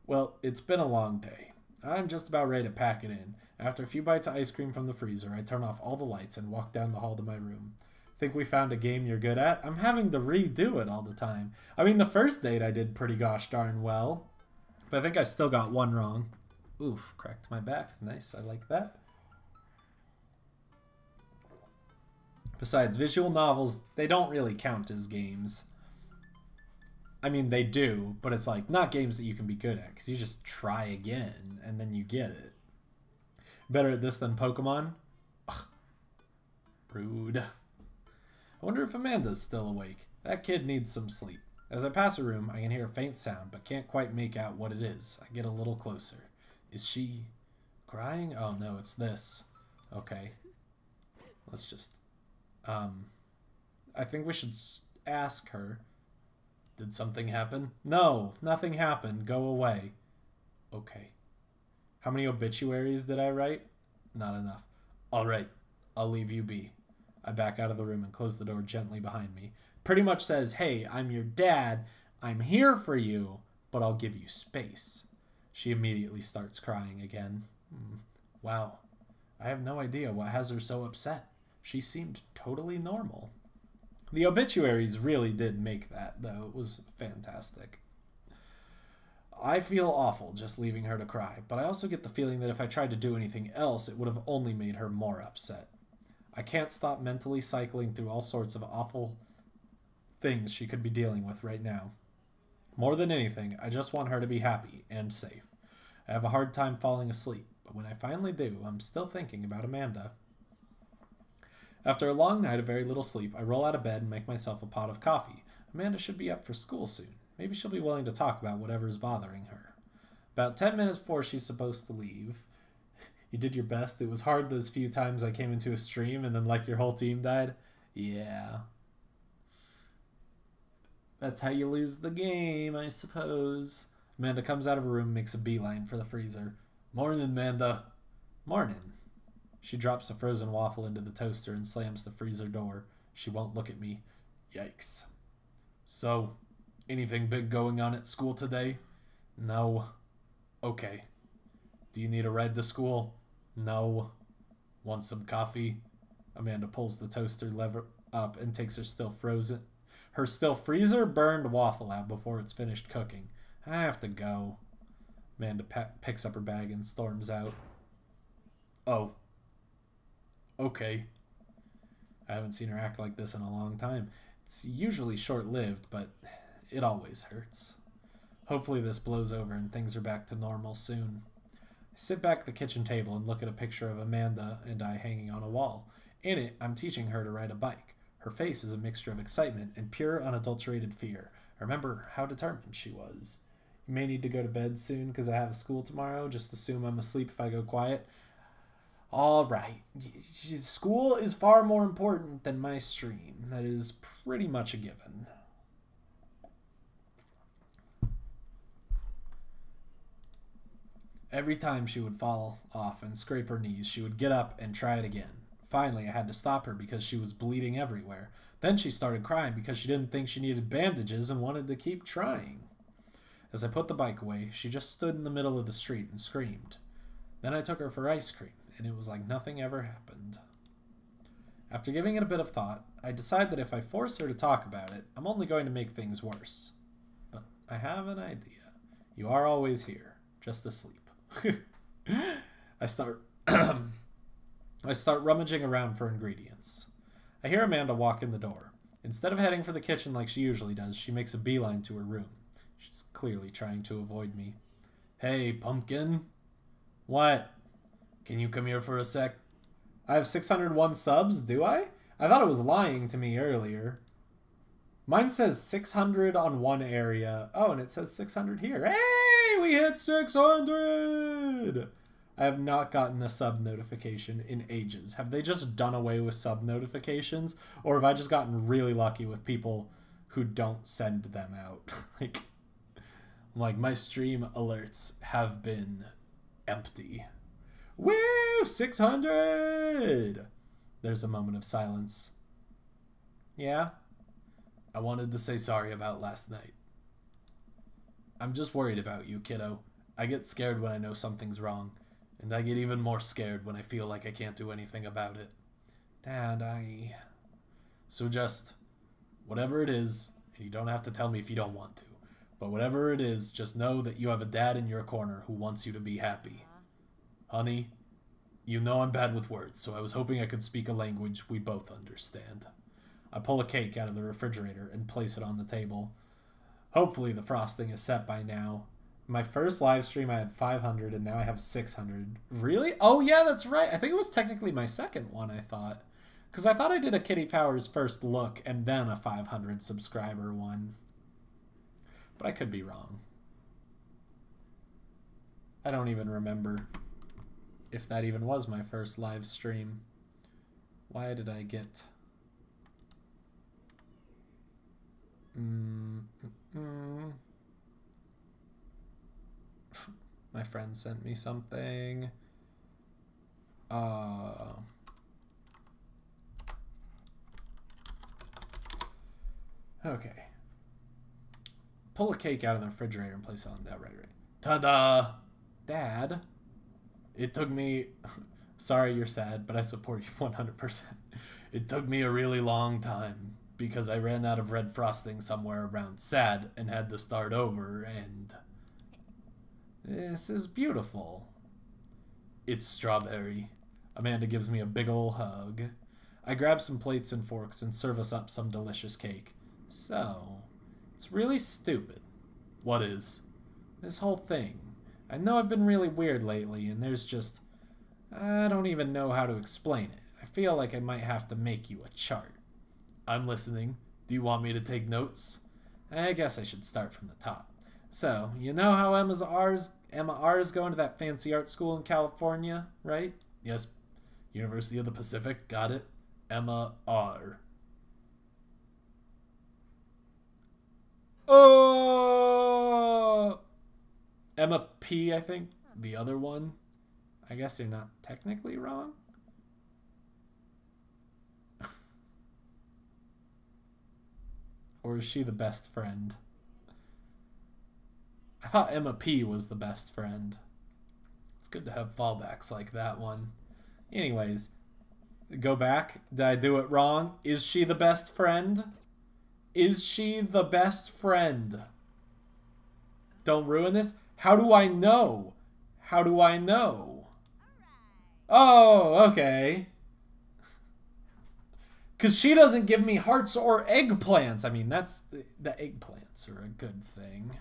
S1: Well, it's been a long day. I'm just about ready to pack it in. After a few bites of ice cream from the freezer, I turn off all the lights and walk down the hall to my room. Think we found a game you're good at? I'm having to redo it all the time. I mean, the first date I did pretty gosh darn well. But I think I still got one wrong. Oof, cracked my back. Nice, I like that. Besides, visual novels, they don't really count as games. I mean, they do, but it's like not games that you can be good at, because you just try again, and then you get it. Better at this than Pokemon? Ugh. Rude. I wonder if Amanda's still awake. That kid needs some sleep. As I pass her room, I can hear a faint sound, but can't quite make out what it is. I get a little closer. Is she crying? Oh no, it's this. Okay. Let's just... I think we should ask her. Did something happen? No, nothing happened. Go away. Okay. How many obituaries did I write? Not enough. All right, I'll leave you be. I back out of the room and close the door gently behind me. Pretty much says, hey, I'm your dad. I'm here for you, but I'll give you space. She immediately starts crying again. Wow. I have no idea what has her so upset. She seemed totally normal. The obituaries really did make that, though. It was fantastic. I feel awful just leaving her to cry, but I also get the feeling that if I tried to do anything else, it would have only made her more upset. I can't stop mentally cycling through all sorts of awful things she could be dealing with right now. More than anything, I just want her to be happy and safe. I have a hard time falling asleep, but when I finally do, I'm still thinking about Amanda. After a long night of very little sleep, I roll out of bed and make myself a pot of coffee. Amanda should be up for school soon. Maybe she'll be willing to talk about whatever is bothering her. About 10 minutes before she's supposed to leave. You did your best. It was hard those few times I came into a stream and then like your whole team died. Yeah. That's how you lose the game, I suppose. Amanda comes out of her room and makes a beeline for the freezer. Morning, Amanda. Morning. She drops a frozen waffle into the toaster and slams the freezer door. She won't look at me. Yikes. So, anything big going on at school today? No. Okay. Do you need a ride to school? No. Want some coffee? Amanda pulls the toaster lever up and takes her still freezer burned waffle out before it's finished cooking. I have to go. Amanda picks up her bag and storms out. Oh. Okay. I haven't seen her act like this in a long time. It's usually short-lived, but it always hurts. Hopefully this blows over and things are back to normal soon. I sit back at the kitchen table and look at a picture of Amanda and I hanging on a wall. In it, I'm teaching her to ride a bike. Her face is a mixture of excitement and pure, unadulterated fear. I remember how determined she was. You may need to go to bed soon because I have school tomorrow. Just assume I'm asleep if I go quiet. All right. School is far more important than my stream. That is pretty much a given. Every time she would fall off and scrape her knees, she would get up and try it again. Finally, I had to stop her because she was bleeding everywhere. Then she started crying because she didn't think she needed bandages and wanted to keep trying. As I put the bike away, she just stood in the middle of the street and screamed. Then I took her for ice cream, and it was like nothing ever happened. After giving it a bit of thought, I decide that if I force her to talk about it, I'm only going to make things worse. But I have an idea. You are always here, just asleep. I start rummaging around for ingredients. I hear Amanda walk in the door. Instead of heading for the kitchen like she usually does, she makes a beeline to her room. She's clearly trying to avoid me. Hey, pumpkin. What? Can you come here for a sec? I have 601 subs, do I? I thought it was lying to me earlier. Mine says 600 on one area. Oh, and it says 600 here. Hey, we hit 600! I have not gotten a sub notification in ages. Have they just done away with sub notifications? Or have I just gotten really lucky with people who don't send them out? like my stream alerts have been empty. Woo! 600! There's a moment of silence. Yeah? I wanted to say sorry about last night. I'm just worried about you, kiddo. I get scared when I know something's wrong. And I get even more scared when I feel like I can't do anything about it. Dad, So just, whatever it is, and you don't have to tell me if you don't want to, but whatever it is, just know that you have a dad in your corner who wants you to be happy. Honey, You know I'm bad with words, so I was hoping I could speak a language we both understand. I pull a cake out of the refrigerator and place it on the table. Hopefully the frosting is set by now. My first live stream I had 500 and now I have 600. Really? Oh yeah, that's right. I think it was technically my second one, I thought. Because I thought I did a Kitty Powers first look and then a 500 subscriber one. But I could be wrong. I don't even remember if that even was my first live stream. Why did I get... My friend sent me something. Okay. Pull a cake out of the refrigerator and place it on that. Right. Ta-da! Dad, it took me... Sorry you're sad, but I support you 100%. It took me a really long time because I ran out of red frosting somewhere around sad and had to start over, and... This is beautiful. It's strawberry. Amanda gives me a big ol' hug. I grab some plates and forks and serve us up some delicious cake. So, it's really stupid. What is? This whole thing. I know I've been really weird lately, and there's just... I don't even know how to explain it. I feel like I might have to make you a chart. I'm listening. Do you want me to take notes? I guess I should start from the top. So, you know how Emma R is going to that fancy art school in California, right? Yes. University of the Pacific. Got it. Emma R. Oh! Emma P, I think. The other one. I guess you're not technically wrong. Or is she the best friend? I thought Emma P was the best friend. It's good to have fallbacks like that one. Anyways, go back. Did I do it wrong? Is she the best friend? Is she the best friend? Don't ruin this. How do I know? How do I know? Oh, okay. Because she doesn't give me hearts or eggplants. I mean, that's... The eggplants are a good thing.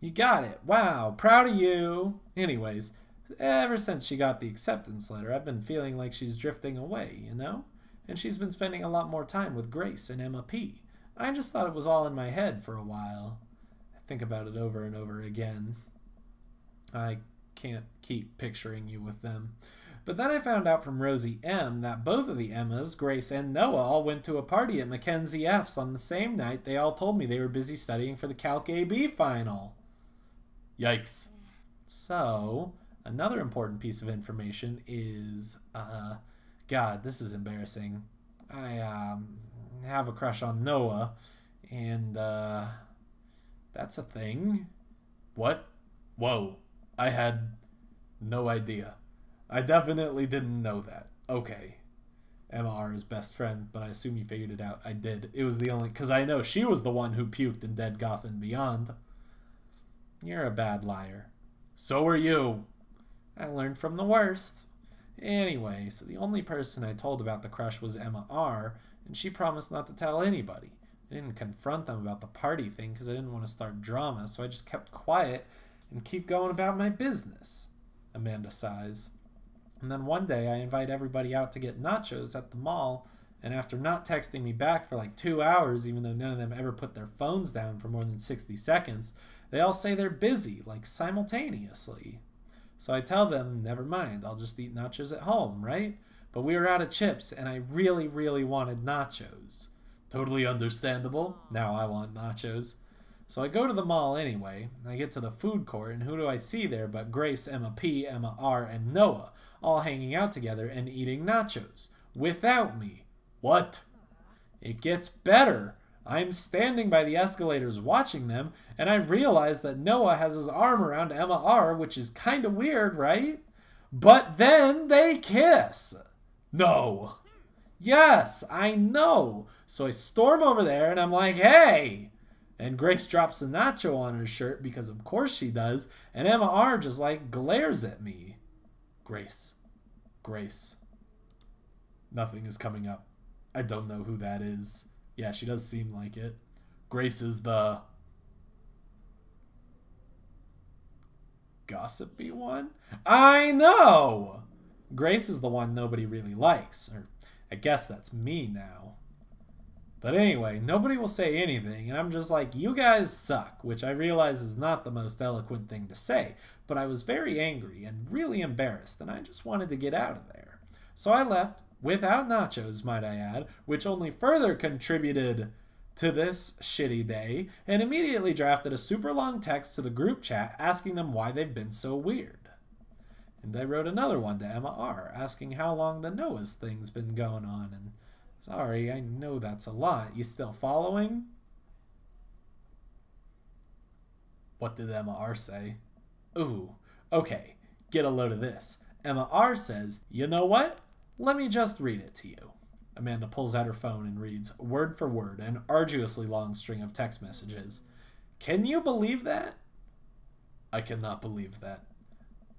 S1: You got it. Wow, proud of you. Anyways, ever since she got the acceptance letter, I've been feeling like she's drifting away, you know? And she's been spending a lot more time with Grace and Emma P. I just thought it was all in my head for a while. I think about it over and over again. I can't keep picturing you with them. But then I found out from Rosie M. that both of the Emmas, Grace and Noah, all went to a party at Mackenzie F's on the same night. They all told me they were busy studying for the Calc AB final. Yikes. So, another important piece of information is, God, this is embarrassing. I, have a crush on Noah, and, that's a thing. What? Whoa. I had no idea. I definitely didn't know that. Okay. Emma R is best friend, but I assume you figured it out. I did. It was the only... Because I know she was the one who puked in Dead Goth and Beyond. You're a bad liar. So are you. I learned from the worst. Anyway, so the only person I told about the crush was Emma R, and she promised not to tell anybody. I didn't confront them about the party thing because I didn't want to start drama, so I just kept quiet and keep going about my business. Amanda sighs. And then one day I invite everybody out to get nachos at the mall, and after not texting me back for like 2 hours, even though none of them ever put their phones down for more than 60 seconds, they all say they're busy, like simultaneously. So I tell them, never mind, I'll just eat nachos at home, right? But we were out of chips, and I really, really wanted nachos. Totally understandable. Now I want nachos. So I go to the mall anyway. I get to the food court, and who do I see there but Grace, Emma P, Emma R, and Noah, all hanging out together and eating nachos. Without me. What? It gets better. I'm standing by the escalators watching them, and I realize that Noah has his arm around Emma R, which is kind of weird, right? But then they kiss. No. Yes, I know. So I storm over there, and I'm like, hey. And Grace drops the nacho on her shirt because of course she does. And Emma R just like glares at me. Grace. Grace. Nothing is coming up. I don't know who that is. Yeah, she does seem like it. Grace is the gossipy one? I know! Grace is the one nobody really likes. Or I guess that's me now. But anyway, nobody will say anything, and I'm just like, you guys suck, which I realize is not the most eloquent thing to say, but I was very angry and really embarrassed, and I just wanted to get out of there. So I left, without nachos, might I add, which only further contributed to this shitty day, and immediately drafted a super long text to the group chat asking them why they've been so weird. And I wrote another one to Emma R, asking how long the Noah's thing's been going on, and sorry, I know that's a lot. You still following? What did Emma R say? Ooh, okay, get a load of this. Emma R says, you know what? Let me just read it to you. Amanda pulls out her phone and reads, word for word, an arduously long string of text messages. Can you believe that? I cannot believe that.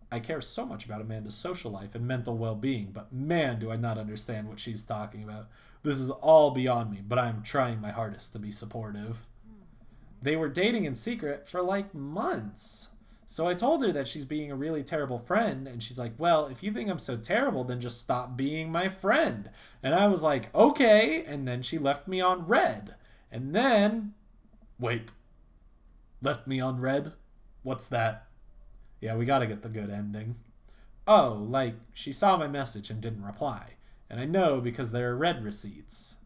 S1: I care so much about Amanda's social life and mental well-being, but man, do I not understand what she's talking about. This is all beyond me, but I'm trying my hardest to be supportive. They were dating in secret for like months. So I told her that she's being a really terrible friend, and she's like, well, if you think I'm so terrible, then just stop being my friend. And I was like, okay, and then she left me on red. And then, wait, left me on red? What's that? Yeah, we gotta get the good ending. Oh, like, she saw my message and didn't reply. And I know because there are red receipts.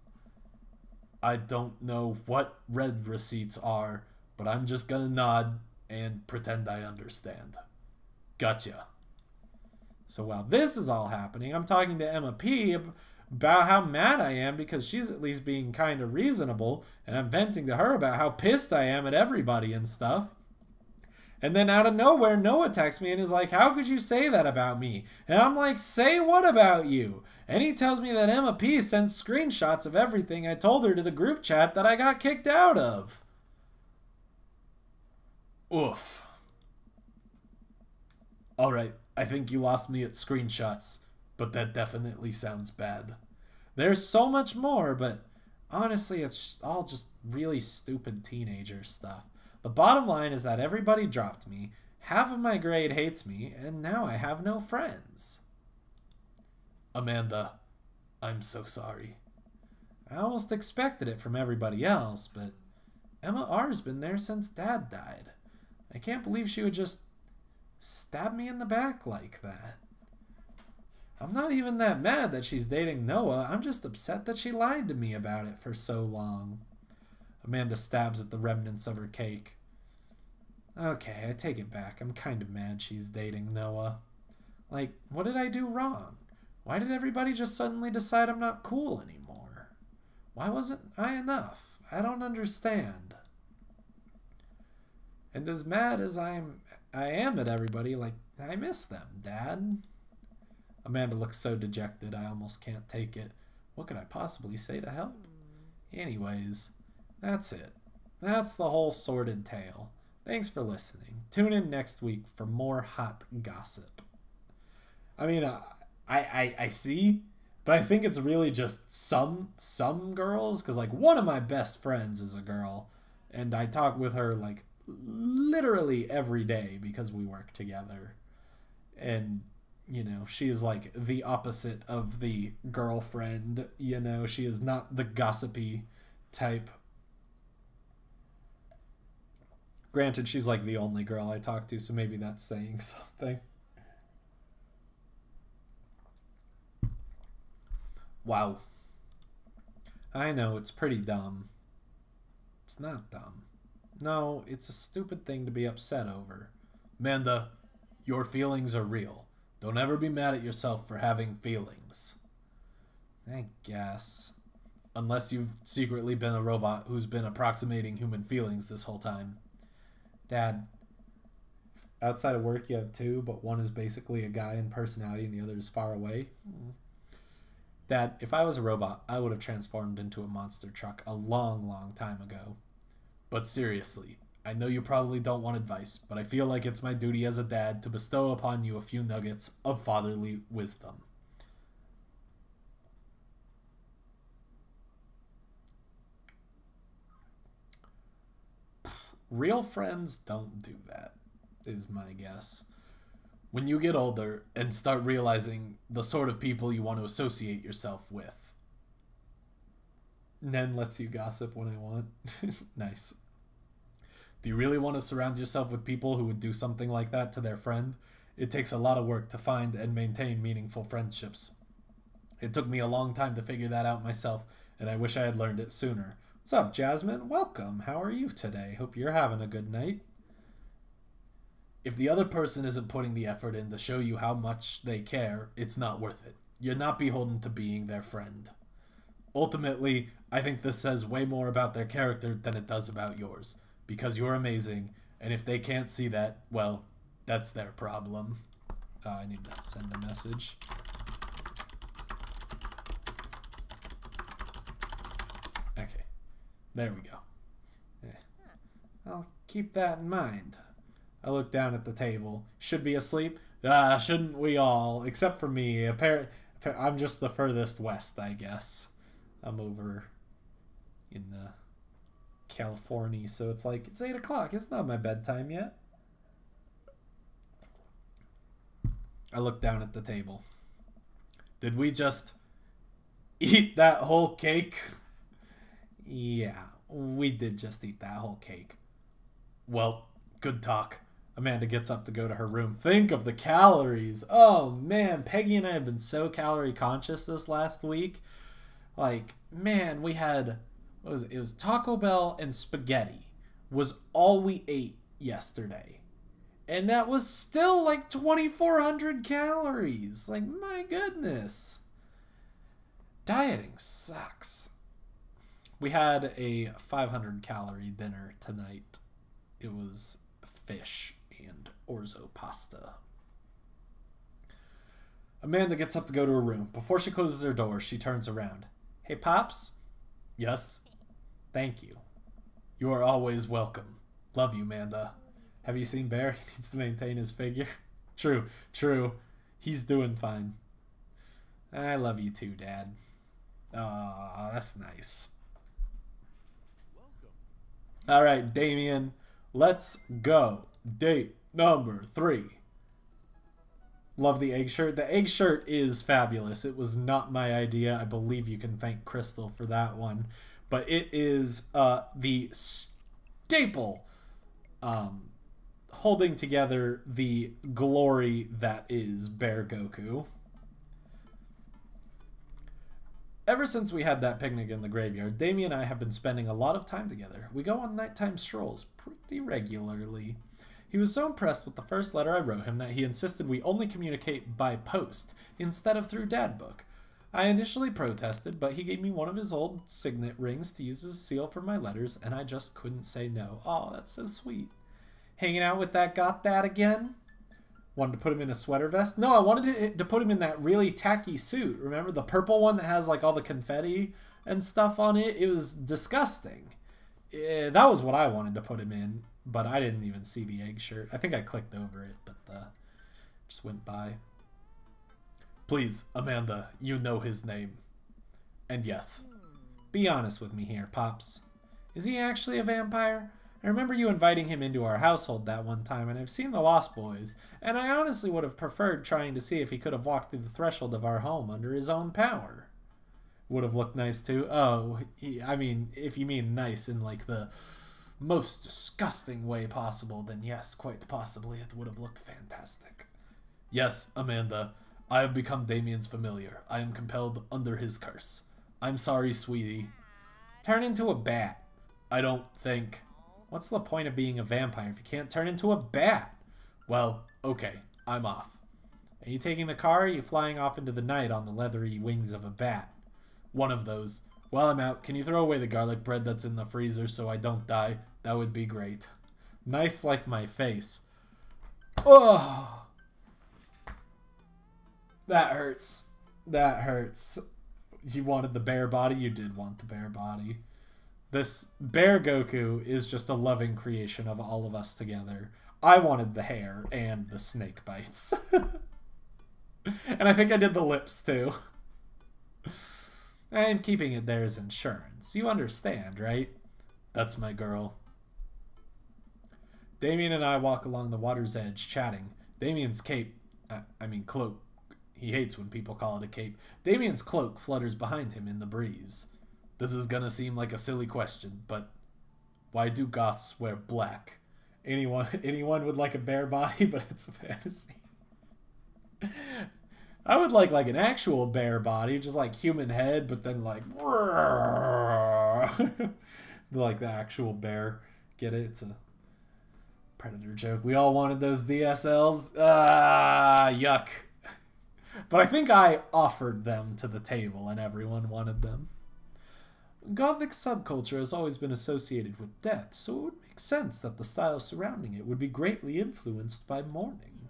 S1: I don't know what red receipts are, but I'm just gonna nod and pretend I understand. Gotcha. So while this is all happening, I'm talking to Emma P about how mad I am because she's at least being kind of reasonable, and I'm venting to her about how pissed I am at everybody and stuff. And then out of nowhere, Noah texts me and is like, how could you say that about me? And I'm like, say what about you? And he tells me that Emma P sent screenshots of everything I told her to the group chat that I got kicked out of. Oof. Alright, I think you lost me at screenshots, but that definitely sounds bad. There's so much more, but honestly, it's all just really stupid teenager stuff. The bottom line is that everybody dropped me, half of my grade hates me, and now I have no friends. Amanda, I'm so sorry. I almost expected it from everybody else, but Emma R's been there since Dad died. I can't believe she would just stab me in the back like that. I'm not even that mad that she's dating Noah. I'm just upset that she lied to me about it for so long. Amanda stabs at the remnants of her cake. Okay, I take it back. I'm kind of mad she's dating Noah. Like, what did I do wrong? Why did everybody just suddenly decide I'm not cool anymore? Why wasn't I enough? I don't understand. And as mad as I am at everybody, like, I miss them, Dad. Amanda looks so dejected, I almost can't take it. What could I possibly say to help? Anyways, that's it. That's the whole sordid tale. Thanks for listening. Tune in next week for more hot gossip. I mean, I see, but I think it's really just some girls, because, like, one of my best friends is a girl, and I talk with her, like, literally every day because we work together. And, you know, she is like the opposite of the girlfriend, you know, she is not the gossipy type. Granted, she's like the only girl I talk to, so maybe that's saying something. Wow. I know, it's pretty dumb. It's not dumb. No, it's a stupid thing to be upset over. Amanda, your feelings are real. Don't ever be mad at yourself for having feelings. I guess. Unless you've secretly been a robot who's been approximating human feelings this whole time. Dad, outside of work you have two, but one is basically a guy in personality and the other is far away. Dad, if I was a robot, I would have transformed into a monster truck a long, long time ago. But seriously, I know you probably don't want advice, but I feel like it's my duty as a dad to bestow upon you a few nuggets of fatherly wisdom. Real friends don't do that, is my guess. When you get older and start realizing the sort of people you want to associate yourself with. Nen lets you gossip when I want. Nice. Do you really want to surround yourself with people who would do something like that to their friend? It takes a lot of work to find and maintain meaningful friendships. It took me a long time to figure that out myself, and I wish I had learned it sooner. What's up, Jasmine? Welcome. How are you today? Hope you're having a good night. If the other person isn't putting the effort in to show you how much they care, it's not worth it. You're not beholden to being their friend. Ultimately, I think this says way more about their character than it does about yours. Because you're amazing, and if they can't see that, well, that's their problem. I need to send a message. Okay, there we go. I'll keep that in mind. I look down at the table. Should be asleep? Shouldn't we all? Except for me. I'm just the furthest west, I guess. I'm over in California, so it's like, it's 8 o'clock. It's not my bedtime yet. I look down at the table. Did we just eat that whole cake? Yeah, we did just eat that whole cake. Well, good talk. Amanda gets up to go to her room. Think of the calories. Oh, man. Peggy and I have been so calorie conscious this last week. Like, man, we had... What was it? It was Taco Bell and spaghetti was all we ate yesterday. And that was still like 2,400 calories. Like, my goodness. Dieting sucks. We had a 500-calorie dinner tonight. It was fish and orzo pasta. Amanda gets up to go to her room. Before she closes her door, she turns around. Hey, Pops? Yes? Thank you. You are always welcome. Love you, Amanda. Have you seen Bear? He needs to maintain his figure. True, true. He's doing fine. I love you too, Dad. Aw, that's nice. Alright, Damien. Let's go. Date number 3. Love the egg shirt. The egg shirt is fabulous. It was not my idea. I believe you can thank Crystal for that one. But it is the staple holding together the glory that is Bear Goku. Ever since we had that picnic in the graveyard, Damien and I have been spending a lot of time together. We go on nighttime strolls pretty regularly. He was so impressed with the first letter I wrote him that he insisted we only communicate by post instead of through Dad Book. I initially protested, but he gave me one of his old signet rings to use as a seal for my letters, and I just couldn't say no. Oh, that's so sweet. Hanging out with that got that again? Wanted to put him in a sweater vest? No, I wanted to put him in that really tacky suit. Remember the purple one that has like all the confetti and stuff on it? It was disgusting. That was what I wanted to put him in, but I didn't even see the egg shirt. I think I clicked over it, but just went by. Please, Amanda, you know his name. And yes, be honest with me here, Pops. Is he actually a vampire? I remember you inviting him into our household that one time, and I've seen the Lost Boys, and I honestly would have preferred trying to see if he could have walked through the threshold of our home under his own power. Would have looked nice too. Oh, I mean, if you mean nice in like the most disgusting way possible, then yes, quite possibly it would have looked fantastic. Yes, Amanda, I have become Damien's familiar. I am compelled under his curse. I'm sorry, sweetie. Turn into a bat. I don't think... What's the point of being a vampire if you can't turn into a bat? Well, okay, I'm off. Are you taking the car or are you flying off into the night on the leathery wings of a bat? One of those. While I'm out, can you throw away the garlic bread that's in the freezer so I don't die? That would be great. Nice like my face. Oh! That hurts. That hurts. You wanted the bear body? You did want the bear body. This Bear Goku is just a loving creation of all of us together. I wanted the hair and the snake bites. And I think I did the lips too. And keeping it there is insurance. You understand, right? That's my girl. Damien and I walk along the water's edge, chatting. Damien's cloak. He hates when people call it a cape. Damien's cloak flutters behind him in the breeze. This is gonna seem like a silly question, but why do goths wear black? Anyone would like a bare body, but it's a fantasy. I would like an actual bare body, just like human head, but then like like the actual bear. Get it? It's a Predator joke. We all wanted those DSLs. Yuck. But I think I offered them to the table and everyone wanted them. Gothic subculture has always been associated with death, so it would make sense that the style surrounding it would be greatly influenced by mourning.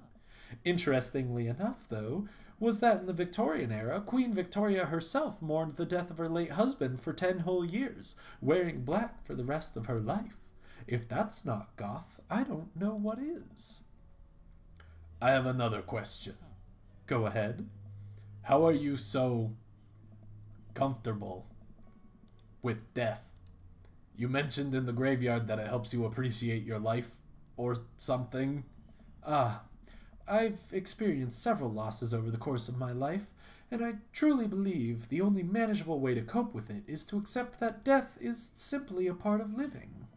S1: Interestingly enough, though, was that in the Victorian era, Queen Victoria herself mourned the death of her late husband for 10 whole years, wearing black for the rest of her life. If that's not goth, I don't know what is. I have another question. Go ahead. How are you so comfortable with death? You mentioned in the graveyard that it helps you appreciate your life or something. I've experienced several losses over the course of my life, and I truly believe the only manageable way to cope with it is to accept that death is simply a part of living.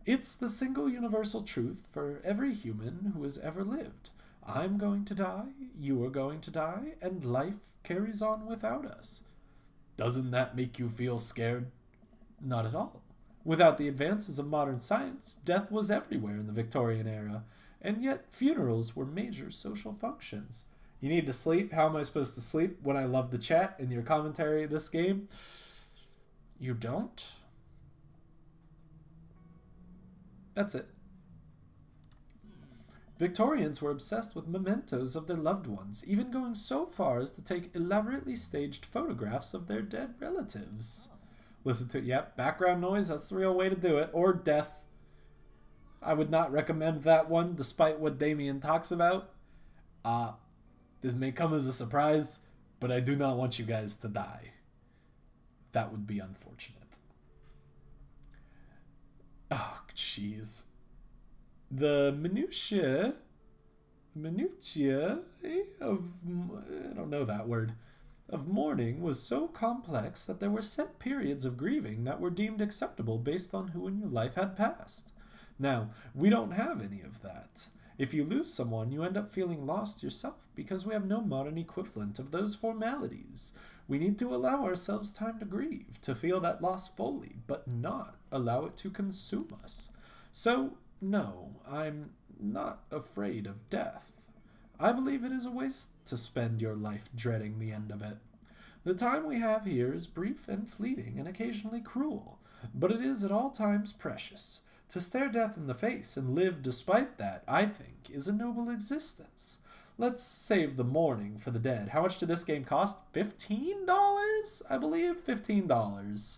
S1: It's the single universal truth for every human who has ever lived. I'm going to die, you are going to die, and life carries on without us. Doesn't that make you feel scared? Not at all. Without the advances of modern science, death was everywhere in the Victorian era, and yet funerals were major social functions. You need to sleep? How am I supposed to sleep when I love the chat and your commentary of this game? You don't? That's it. Victorians were obsessed with mementos of their loved ones, even going so far as to take elaborately staged photographs of their dead relatives. Listen to it. Yep, background noise, that's the real way to do it. Or death. I would not recommend that one, despite what Damien talks about. This may come as a surprise, but I do not want you guys to die. That would be unfortunate. Oh, jeez. The minutiae of, I don't know that word, of mourning was so complex that there were set periods of grieving that were deemed acceptable based on who in your life had passed. Now, we don't have any of that. If you lose someone, you end up feeling lost yourself because we have no modern equivalent of those formalities. We need to allow ourselves time to grieve, to feel that loss fully, but not allow it to consume us. So, no, I'm not afraid of death. I believe it is a waste to spend your life dreading the end of it. The time we have here is brief and fleeting and occasionally cruel, but it is at all times precious. To stare death in the face and live despite that, I think, is a noble existence. Let's save the mourning for the dead. How much did this game cost? $15? I believe $15.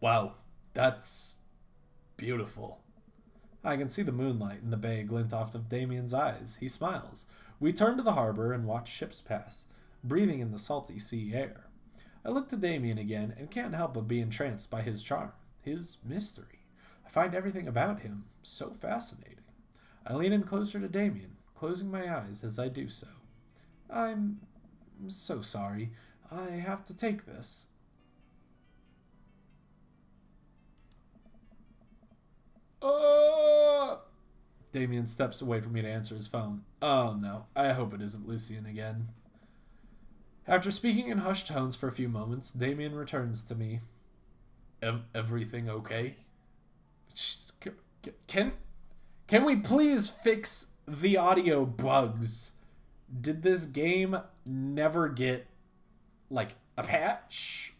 S1: Wow, that's beautiful. I can see the moonlight in the bay glint off of Damien's eyes. He smiles. We turn to the harbor and watch ships pass, breathing in the salty sea air. I look to Damien again and can't help but be entranced by his charm, his mystery. I find everything about him so fascinating. I lean in closer to Damien, closing my eyes as I do so. I'm so sorry. I have to take this. Damien steps away from me to answer his phone. Oh no, I hope it isn't Lucian again. After speaking in hushed tones for a few moments, Damien returns to me. Everything okay? Can we please fix the audio bugs? Did this game never get, like, a patch?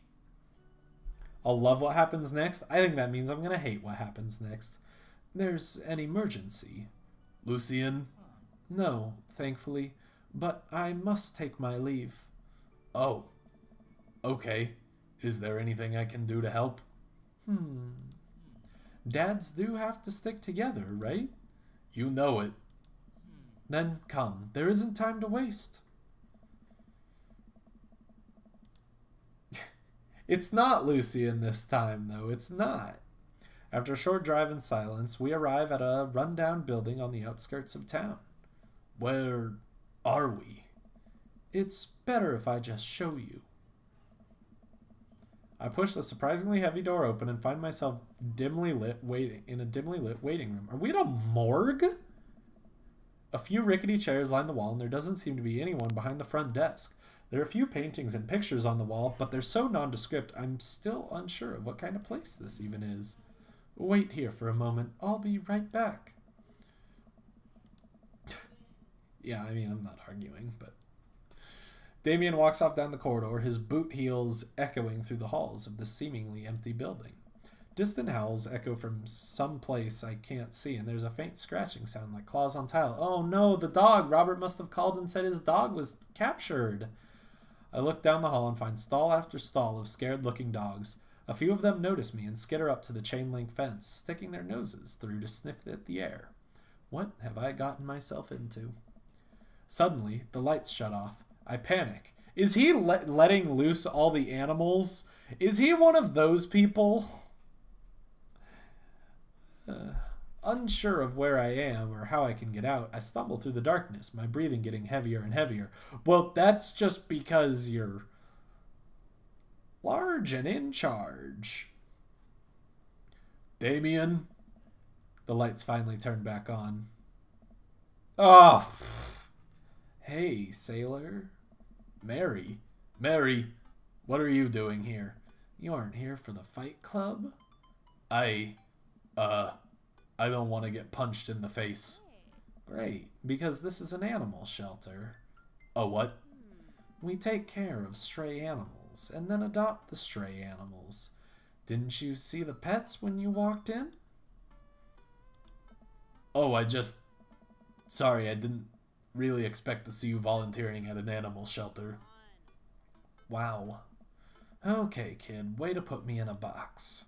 S1: I'll love what happens next. I think that means I'm gonna hate what happens next. There's an emergency. Lucian? No, thankfully. But I must take my leave. Oh. Okay. Is there anything I can do to help? Dads do have to stick together, right? You know it. Then come. There isn't time to waste. It's not Lucian this time, though. It's not. After a short drive in silence, we arrive at a rundown building on the outskirts of town. Where are we? It's better if I just show you. I push the surprisingly heavy door open and find myself dimly lit waiting in a dimly lit waiting room. Are we at a morgue? A few rickety chairs line the wall, and there doesn't seem to be anyone behind the front desk. There are a few paintings and pictures on the wall, but they're so nondescript, I'm still unsure of what kind of place this even is. Wait here for a moment. I'll be right back. Yeah, I mean, I'm not arguing, but... Damien walks off down the corridor, his boot heels echoing through the halls of the seemingly empty building. Distant howls echo from some place I can't see, and there's a faint scratching sound like claws on tile. Oh no, the dog! Robert must have called and said his dog was captured. I look down the hall and find stall after stall of scared-looking dogs. A few of them notice me and skitter up to the chain-link fence, sticking their noses through to sniff at the air. What have I gotten myself into? Suddenly, the lights shut off. I panic. Is he letting loose all the animals? Is he one of those people? Unsure of where I am or how I can get out, I stumble through the darkness, my breathing getting heavier and heavier. Well, that's just because you're large and in charge. Damien? The lights finally turn back on. Oh, hey, sailor. Mary? Mary, what are you doing here? You aren't here for the fight club? I don't want to get punched in the face. Great, because this is an animal shelter. A what? We take care of stray animals, and then adopt the stray animals. Didn't you see the pets when you walked in? Oh, sorry, I didn't really expect to see you volunteering at an animal shelter. Wow. Okay, kid, way to put me in a box.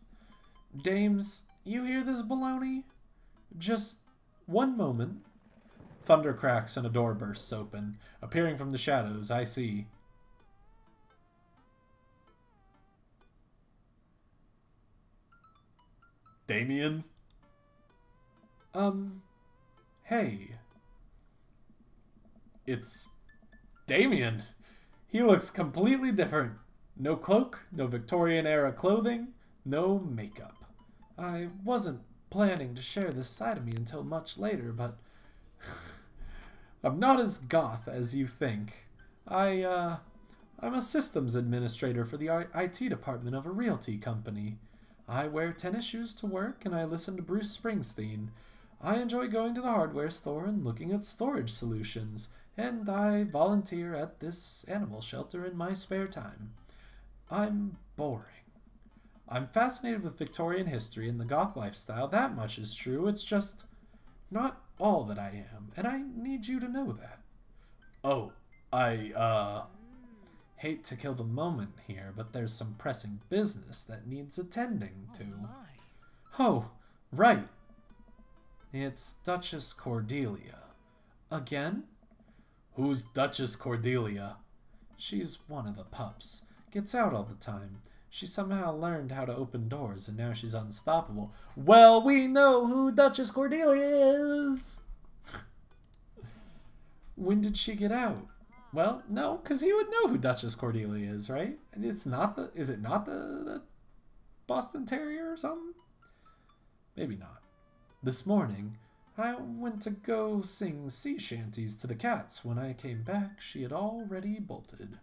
S1: Dames, you hear this baloney? Just one moment. Thunder cracks and a door bursts open. Appearing from the shadows, I see... Damien? Hey. It's... Damien! He looks completely different. No cloak, no Victorian-era clothing, no makeup. I wasn't planning to share this side of me until much later, but... I'm not as goth as you think. I'm a systems administrator for the IT department of a realty company. I wear tennis shoes to work, and I listen to Bruce Springsteen. I enjoy going to the hardware store and looking at storage solutions, and I volunteer at this animal shelter in my spare time. I'm boring. I'm fascinated with Victorian history and the goth lifestyle, that much is true. It's just not all that I am, and I need you to know that. Oh, I hate to kill the moment here, but there's some pressing business that needs attending to. Oh, right. It's Duchess Cordelia. Again? Who's Duchess Cordelia? She's one of the pups. Gets out all the time. She somehow learned how to open doors, and now she's unstoppable. Well, we know who Duchess Cordelia is! When did she get out? Well, no, because he would know who Duchess Cordelia is, right? It's not the... Is it not the Boston Terrier or something? Maybe not. This morning, I went to go sing sea shanties to the cats. When I came back, she had already bolted.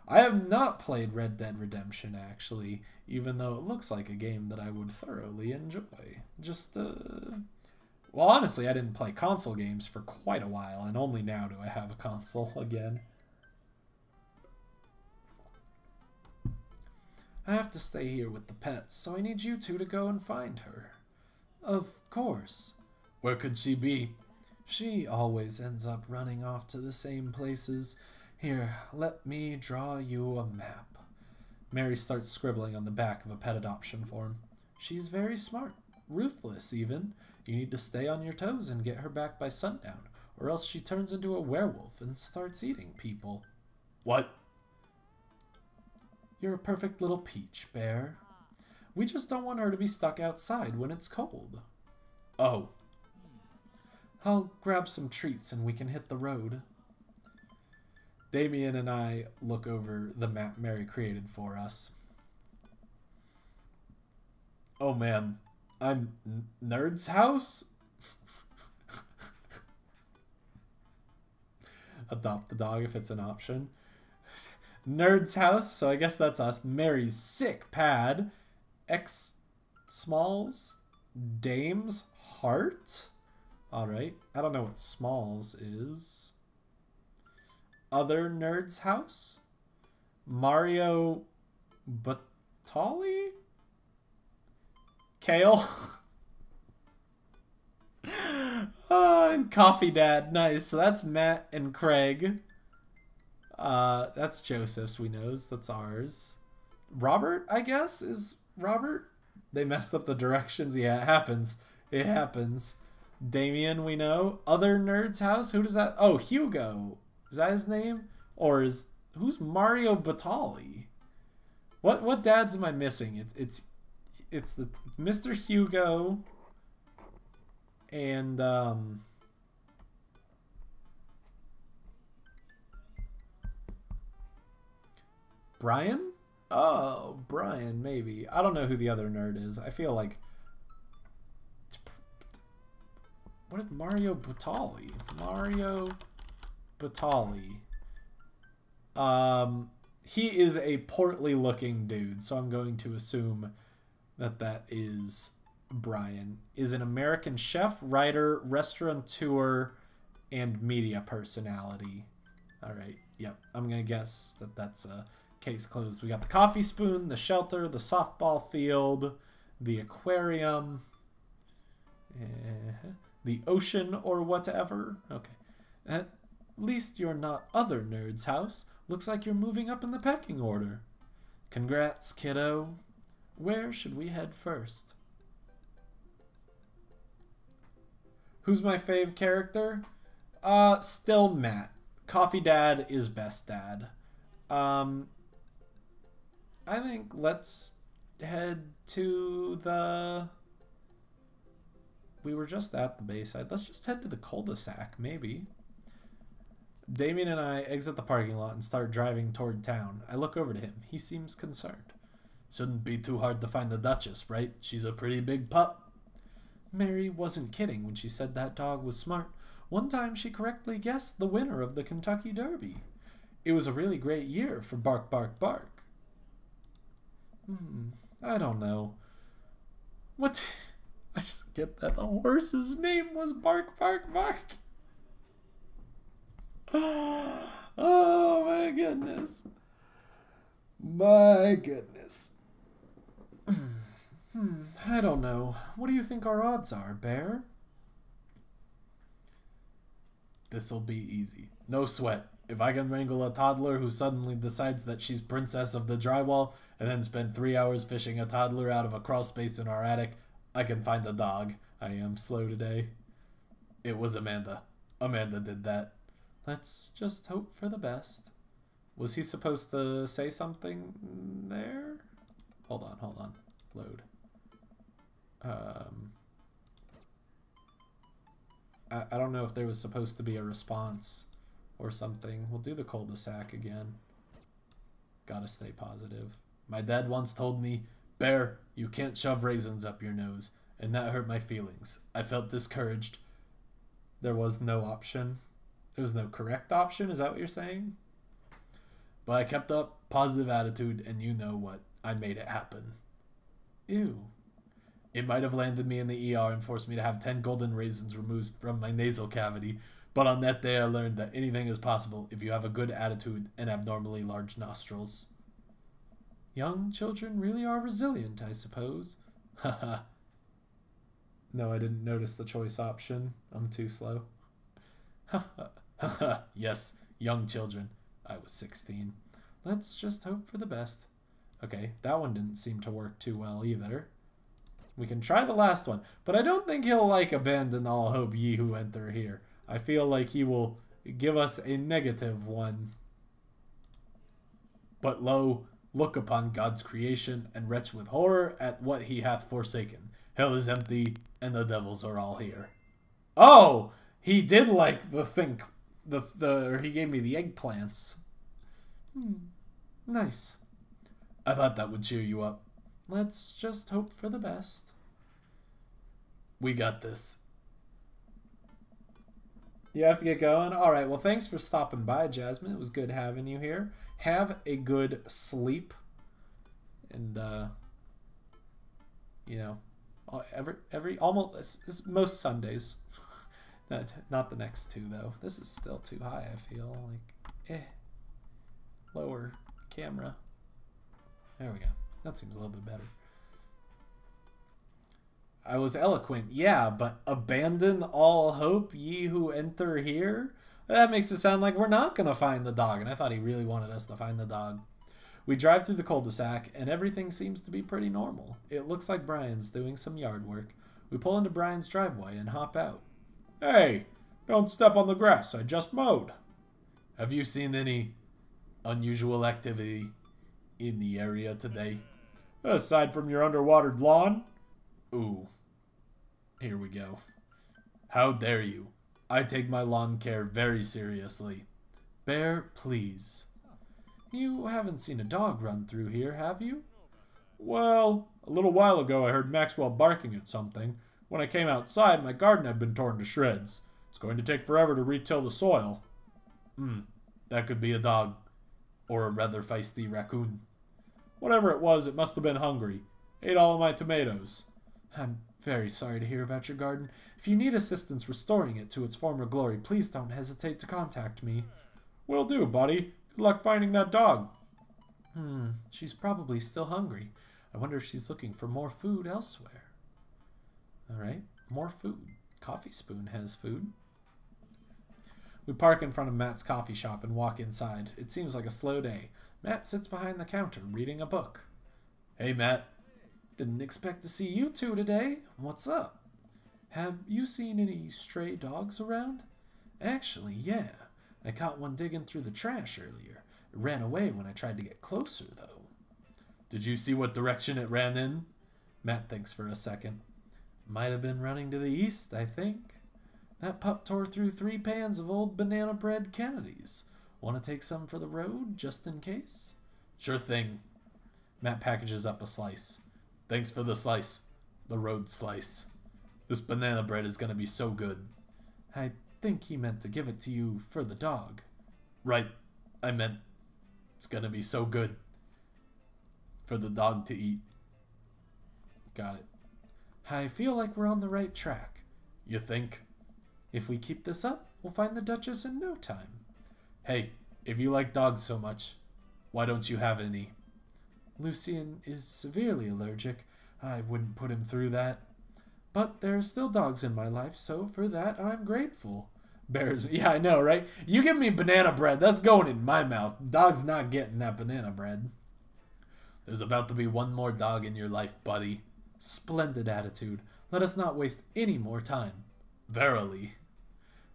S1: I have not played Red Dead Redemption, actually, even though it looks like a game that I would thoroughly enjoy. Well, honestly, I didn't play console games for quite a while, and only now do I have a console again. I have to stay here with the pets, so I need you two to go and find her. Of course. Where could she be? She always ends up running off to the same places. Here, let me draw you a map. Mary starts scribbling on the back of a pet adoption form. She's very smart. Ruthless, even. You need to stay on your toes and get her back by sundown, or else she turns into a werewolf and starts eating people. What? You're a perfect little peach, Bear. We just don't want her to be stuck outside when it's cold. Oh. I'll grab some treats and we can hit the road. Damien and I look over the map Mary created for us. Oh man, I'm Nerd's house? Adopt the dog if it's an option. Nerd's house, so I guess that's us. Mary's sick pad. X Smalls. Dame's heart? Alright, I don't know what Smalls is. Other Nerd's house? Mario Batali? Kale? And Coffee Dad. Nice. So that's Matt and Craig. That's Joseph's, we knows. That's ours. Robert, I guess, is Robert? They messed up the directions. Yeah, it happens. It happens. Damien, we know. Other Nerd's house? Who does that? Oh, Hugo. Is that his name? Or is... Who's Mario Batali? What dads am I missing? It's the Mr. Hugo and Brian? Oh, Brian, maybe. I don't know who the other nerd is. I feel like... What is Mario Batali? Mario Batali. He is a portly looking dude, so I'm going to assume that is Brian. Is an American chef, writer, restaurateur, and media personality. Alright, yep. I'm going to guess that's a case closed. We got the coffee spoon, the shelter, the softball field, the aquarium, the ocean or whatever. Okay. At least you're not other Nerd's house. Looks like you're moving up in the pecking order. Congrats, kiddo. Where should we head first? Who's my fave character? Still Matt. Coffee Dad is best dad. I think let's head to the... We were just at the Bayside. Let's just head to the cul-de-sac, maybe. Damien and I exit the parking lot and start driving toward town. I look over to him. He seems concerned. Shouldn't be too hard to find the Duchess, right? She's a pretty big pup. Mary wasn't kidding when she said that dog was smart. One time she correctly guessed the winner of the Kentucky Derby. It was a really great year for Bark Bark Bark. I don't know. What? I just get that the horse's name was Bark Bark Bark. Oh my goodness. My goodness. I don't know. What do you think our odds are, Bear? This'll be easy. No sweat. If I can wrangle a toddler who suddenly decides that she's princess of the drywall and then spend 3 hours fishing a toddler out of a crawl space in our attic, I can find the dog. I am slow today. It was Amanda. Amanda did that. Let's just hope for the best. Was he supposed to say something there? Hold on. Load. I don't know if there was supposed to be a response or something. We'll do the cul-de-sac again. Gotta stay positive. My dad once told me, Bear, you can't shove raisins up your nose. And that hurt my feelings. I felt discouraged. There was no option. There was no correct option? Is that what you're saying? But I kept up positive attitude, and you know what? I made it happen. Ew. It might have landed me in the ER and forced me to have 10 golden raisins removed from my nasal cavity, but on that day I learned that anything is possible if you have a good attitude and abnormally large nostrils. Young children really are resilient, I suppose. Haha. No, I didn't notice the choice option. I'm too slow. Yes, young children. I was 16. Let's just hope for the best. Okay, that one didn't seem to work too well either. We can try the last one, but I don't think he'll like abandon all hope ye who enter here. I feel like he will give us a negative one. But lo, look upon God's creation and retch with horror at what he hath forsaken. Hell is empty and the devils are all here. Oh, he did like the thing, or he gave me the eggplants. Nice. I thought that would cheer you up. Let's just hope for the best. We got this. You have to get going? Alright, well thanks for stopping by, Jasmine. It was good having you here. Have a good sleep. And, you know, almost most Sundays. Not the next two, though. This is still too high, I feel. Like, lower camera. There we go. That seems a little bit better. I was eloquent, yeah, but abandon all hope, ye who enter here? That makes it sound like we're not going to find the dog, and I thought he really wanted us to find the dog. We drive through the cul-de-sac, and everything seems to be pretty normal. It looks like Brian's doing some yard work. We pull into Brian's driveway and hop out. Hey, don't step on the grass, I just mowed. Have you seen any unusual activity in the area today? Aside from your underwatered lawn? Ooh. Here we go. How dare you? I take my lawn care very seriously. Bear, please. You haven't seen a dog run through here, have you? Well, a little while ago I heard Maxwell barking at something. When I came outside, my garden had been torn to shreds. It's going to take forever to retill the soil. That could be a dog. Or a rather feisty raccoon. Whatever it was, it must have been hungry. Ate all of my tomatoes. I'm very sorry to hear about your garden. If you need assistance restoring it to its former glory, please don't hesitate to contact me. Will do, buddy. Good luck finding that dog. She's probably still hungry. I wonder if she's looking for more food elsewhere. Alright, more food. Coffee Spoon has food. We park in front of Matt's coffee shop and walk inside. It seems like a slow day. Matt sits behind the counter reading a book. Hey, Matt. Didn't expect to see you two today. What's up? Have you seen any stray dogs around? Actually, yeah. I caught one digging through the trash earlier. It ran away when I tried to get closer, though. Did you see what direction it ran in? Matt thinks for a second. Might have been running to the east, I think. That pup tore through 3 pans of old banana bread Kennedys. Want to take some for the road, just in case? Sure thing. Matt packages up a slice. Thanks for the slice. The road slice. This banana bread is going to be so good. I think he meant to give it to you for the dog. Right. I meant it's going to be so good for the dog to eat. Got it. I feel like we're on the right track. You think? If we keep this up, we'll find the Duchess in no time. Hey, if you like dogs so much, why don't you have any? Lucien is severely allergic. I wouldn't put him through that. But there are still dogs in my life, so for that I'm grateful. Bears, yeah, I know, right? You give me banana bread, that's going in my mouth. Dog's not getting that banana bread. There's about to be one more dog in your life, buddy. Splendid attitude. Let us not waste any more time. Verily.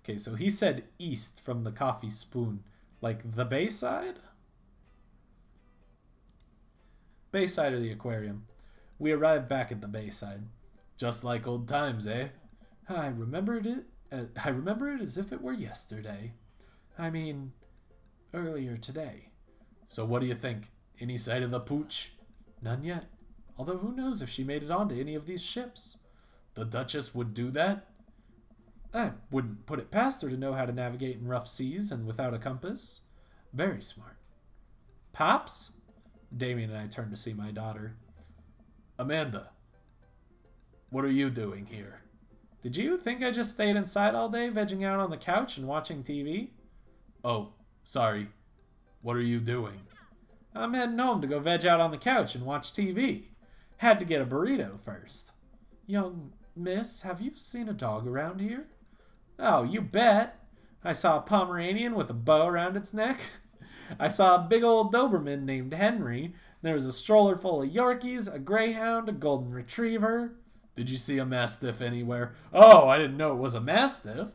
S1: Okay, so he said east from the Coffee Spoon. Like the Bayside? Bayside of the aquarium. We arrived back at the Bayside. Just like old times, eh? I remember it as if it were yesterday. I mean, earlier today. So what do you think? Any sight of the pooch? None yet. Although who knows if she made it onto any of these ships. The Duchess would do that? I wouldn't put it past her to know how to navigate in rough seas and without a compass. Very smart. Pops? Damien and I turned to see my daughter. Amanda, what are you doing here? Did you think I just stayed inside all day, vegging out on the couch and watching TV? Oh, sorry. What are you doing? I'm heading home to go veg out on the couch and watch TV. Had to get a burrito first. Young miss, have you seen a dog around here? Oh, you bet. I saw a Pomeranian with a bow around its neck. I saw a big old Doberman named Henry. There was a stroller full of Yorkies, a Greyhound, a Golden Retriever. Did you see a Mastiff anywhere? Oh, I didn't know it was a Mastiff.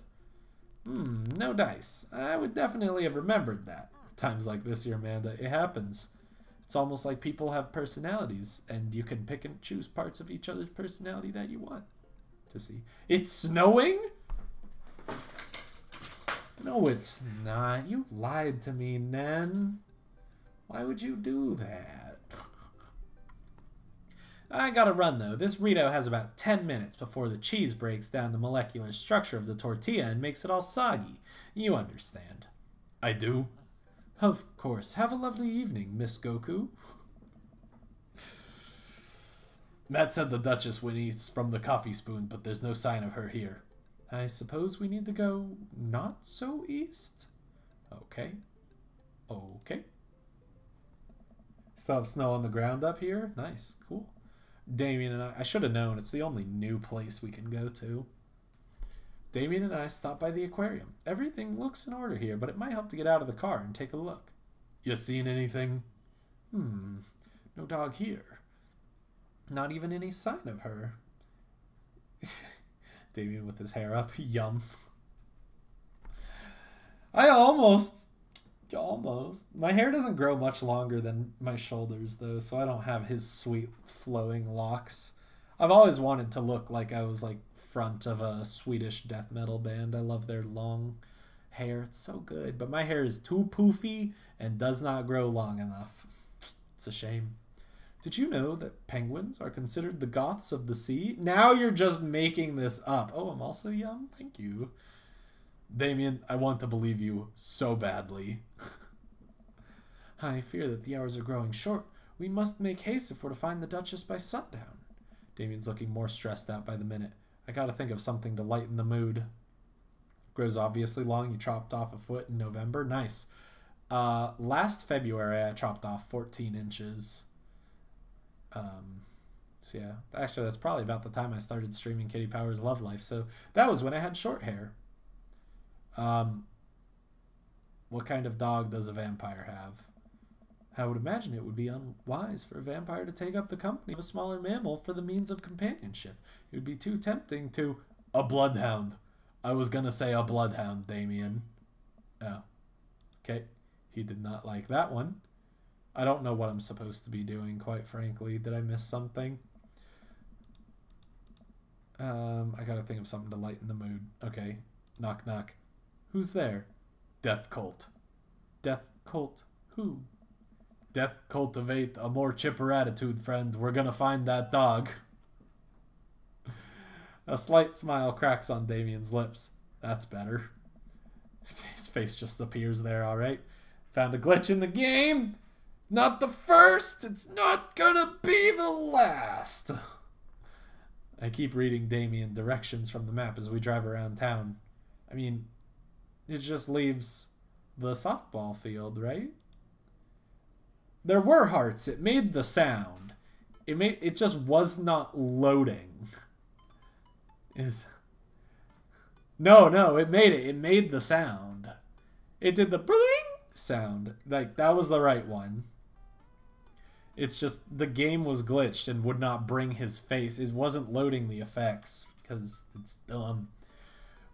S1: No dice. I would definitely have remembered that. Times like this here, Amanda, it happens. It's almost like people have personalities, and you can pick and choose parts of each other's personality that you want to see. It's snowing? No, it's not. You lied to me, Nen. Why would you do that? I gotta run, though. This burrito has about 10 minutes before the cheese breaks down the molecular structure of the tortilla and makes it all soggy. You understand. I do. Of course. Have a lovely evening, Miss Goku. Matt said the Duchess went east from the coffee spoon, but there's no sign of her here. I suppose we need to go not so east? Okay. Okay. Still have snow on the ground up here? Nice. Cool. Damien and I should have known. It's the only new place we can go to. Damien and I stopped by the aquarium. Everything looks in order here, but it might help to get out of the car and take a look. You seen anything? No dog here. Not even any sign of her. Damien with his hair up. Yum. I almost. My hair doesn't grow much longer than my shoulders, though, so I don't have his sweet flowing locks. I've always wanted to look like I was, like, front of a Swedish death metal band. I love their long hair. It's so good. But my hair is too poofy and does not grow long enough. It's a shame. Did you know that penguins are considered the goths of the sea? Now you're just making this up. Oh, I'm also young? Thank you. Damien, I want to believe you so badly. I fear that the hours are growing short. We must make haste if we're to find the Duchess by sundown. Damien's looking more stressed out by the minute. I gotta think of something to lighten the mood. Grows obviously long. You chopped off a foot in November. Nice. Last February, I chopped off 14 inches. So yeah, actually that's probably about the time I started streaming Kitty Power's Love Life. So that was when I had short hair. What kind of dog does a vampire have? I would imagine it would be unwise for a vampire to take up the company of a smaller mammal for the means of companionship. It would be too tempting to... A bloodhound. I was gonna say a bloodhound, Damien. Oh. Okay. He did not like that one. I don't know what I'm supposed to be doing, quite frankly. Did I miss something? I gotta think of something to lighten the mood. Okay. Knock, knock. Who's there? Death Cult. Death Cult who? Death cultivate a more chipper attitude, friend. We're gonna find that dog. A slight smile cracks on Damien's lips. That's better. His face just appears there, alright. Found a glitch in the game. Not the first. It's not gonna be the last. I keep reading Damien directions from the map as we drive around town. I mean, it just leaves the softball field, right? There were hearts. It made the sound. It just was not loading. No, it made it. It made the sound. It did the bling sound. Like, that was the right one. It's just the game was glitched and would not bring his face. It wasn't loading the effects because it's dumb.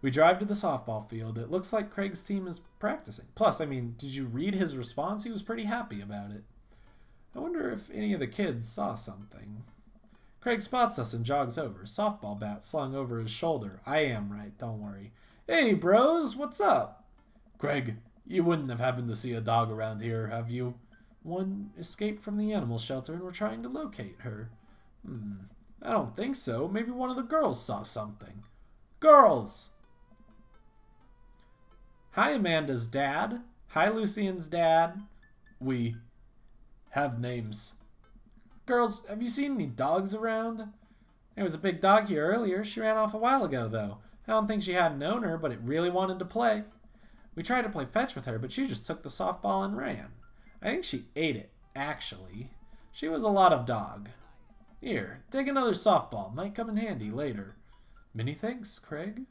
S1: We drive to the softball field. It looks like Craig's team is practicing. Plus, I mean, did you read his response? He was pretty happy about it. I wonder if any of the kids saw something. Craig spots us and jogs over, softball bat slung over his shoulder. I am right, don't worry. Hey, bros, what's up? Craig, you wouldn't have happened to see a dog around here, have you? One escaped from the animal shelter and we're trying to locate her. I don't think so. Maybe one of the girls saw something. Girls! Hi, Amanda's dad. Hi, Lucian's dad. We have names. Girls, have you seen any dogs around? There was a big dog here earlier. She ran off a while ago, though. I don't think she had an owner, but it really wanted to play. We tried to play fetch with her, but she just took the softball and ran. I think she ate it, actually. She was a lot of dog. Here, take another softball. Might come in handy later. Many thanks, Craig.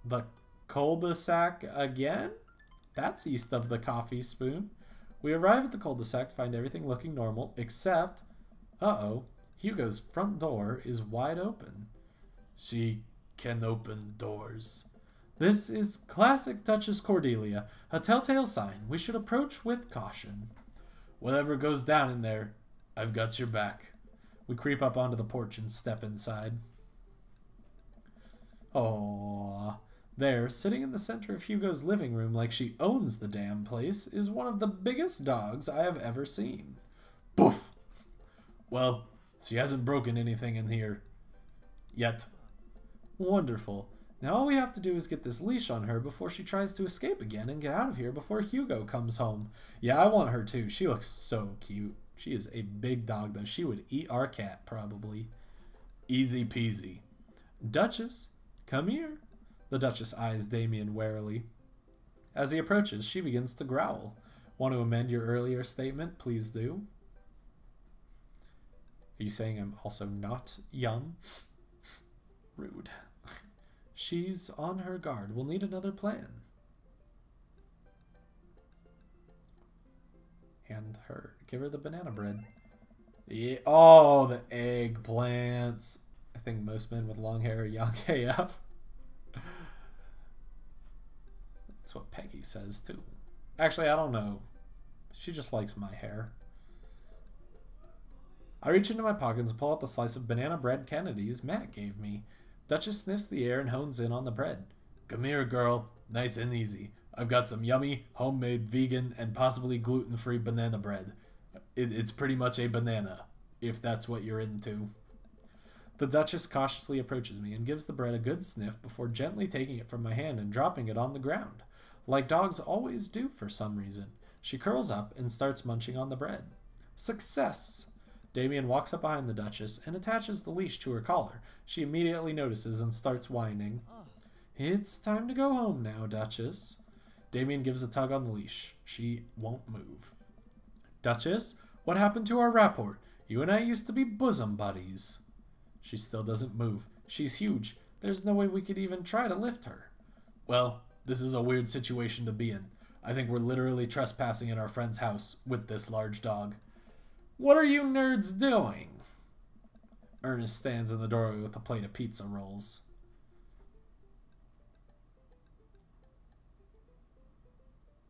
S1: The cul-de-sac again? That's east of the coffee spoon. We arrive at the cul-de-sac to find everything looking normal, except... Uh-oh. Hugo's front door is wide open. She can open doors. This is classic Duchess Cordelia, a telltale sign. We should approach with caution. Whatever goes down in there, I've got your back. We creep up onto the porch and step inside. Aww. There, sitting in the center of Hugo's living room like she owns the damn place, is one of the biggest dogs I have ever seen. Boof! Well, she hasn't broken anything in here. Yet. Wonderful. Now all we have to do is get this leash on her before she tries to escape again and get out of here before Hugo comes home. Yeah, I want her too. She looks so cute. She is a big dog though. She would eat our cat probably. Easy peasy. Duchess, come here. The Duchess eyes Damien warily. As he approaches, she begins to growl. Want to amend your earlier statement? Please do. Are you saying I'm also not yum? Rude. She's on her guard. We'll need another plan. Hand her. Give her the banana bread. Yeah. Oh, the eggplants. I think most men with long hair are young AF. That's what Peggy says too. Actually, I don't know. She just likes my hair. I reach into my pockets and pull out the slice of banana bread Kennedy's Matt gave me. Duchess sniffs the air and hones in on the bread. Come here, girl. Nice and easy. I've got some yummy, homemade, vegan, and possibly gluten-free banana bread. It's pretty much a banana, if that's what you're into. The Duchess cautiously approaches me and gives the bread a good sniff before gently taking it from my hand and dropping it on the ground. Like dogs always do for some reason. She curls up and starts munching on the bread. Success! Damien walks up behind the Duchess and attaches the leash to her collar. She immediately notices and starts whining. It's time to go home now, Duchess. Damien gives a tug on the leash. She won't move. Duchess, what happened to our rapport? You and I used to be bosom buddies. She still doesn't move. She's huge. There's no way we could even try to lift her. Well, this is a weird situation to be in. I think we're literally trespassing in our friend's house with this large dog. What are you nerds doing? Ernest stands in the doorway with a plate of pizza rolls.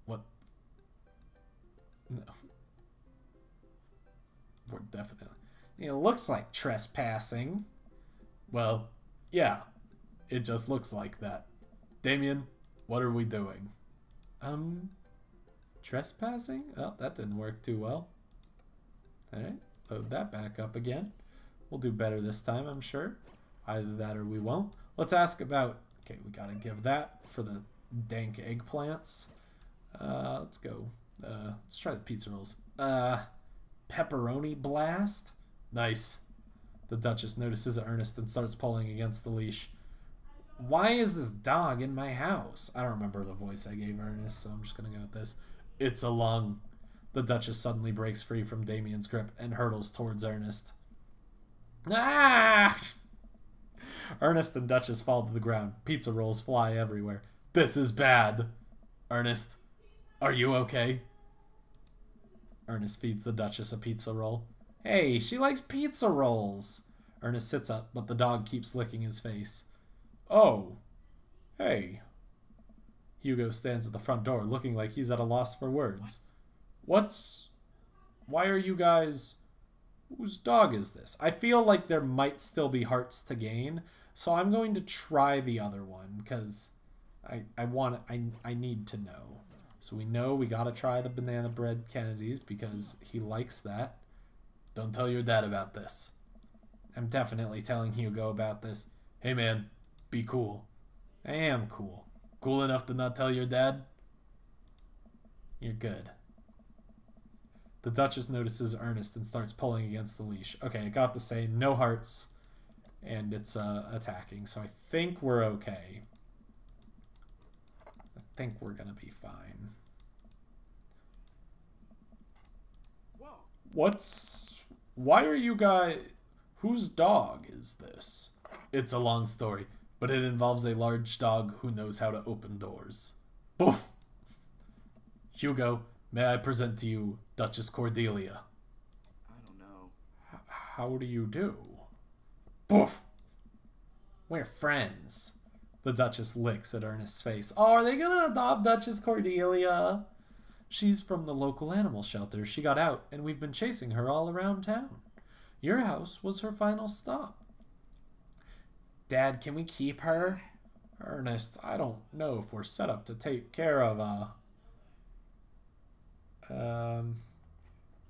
S1: What? No. We're definitely... It looks like trespassing. Well, yeah. It just looks like that. Damien, what are we doing? Trespassing? Oh, that didn't work too well. Alright, load that back up again. We'll do better this time, I'm sure. Either that or we won't. Let's ask about... Okay, we gotta give that for the dank eggplants. Let's go. Let's try the pizza rolls. Pepperoni blast? Nice. The Duchess notices Ernest and starts pulling against the leash. Why is this dog in my house? I don't remember the voice I gave Ernest, so I'm just gonna go with this. It's a lung. The Duchess suddenly breaks free from Damien's grip and hurtles towards Ernest. Ah! Ernest and Duchess fall to the ground. Pizza rolls fly everywhere. This is bad. Ernest, are you okay? Ernest feeds the Duchess a pizza roll. Hey, she likes pizza rolls. Ernest sits up, but the dog keeps licking his face. Oh. Hey. Hugo stands at the front door, looking like he's at a loss for words. Why are you guys... Whose dog is this? I feel like there might still be hearts to gain, so I'm going to try the other one, because I need to know. So we know we gotta try the banana bread Kennedy's, because he likes that. Don't tell your dad about this. I'm definitely telling Hugo about this. Hey man, be cool. I am cool. Cool enough to not tell your dad? You're good. The Duchess notices Ernest and starts pulling against the leash. Okay, it got the same. No hearts. And it's attacking. So I think we're okay. I think we're going to be fine. Why are you guys... Whose dog is this? It's a long story, but it involves a large dog who knows how to open doors. Boof! Hugo, May I present to you Duchess Cordelia?
S2: I don't know.
S1: How do you do? Poof! We're friends. The Duchess licks at Ernest's face. Oh, are they gonna adopt Duchess Cordelia? She's from the local animal shelter. She got out, and we've been chasing her all around town. Your house was her final stop. Dad, can we keep her? Ernest, I don't know if we're set up to take care of,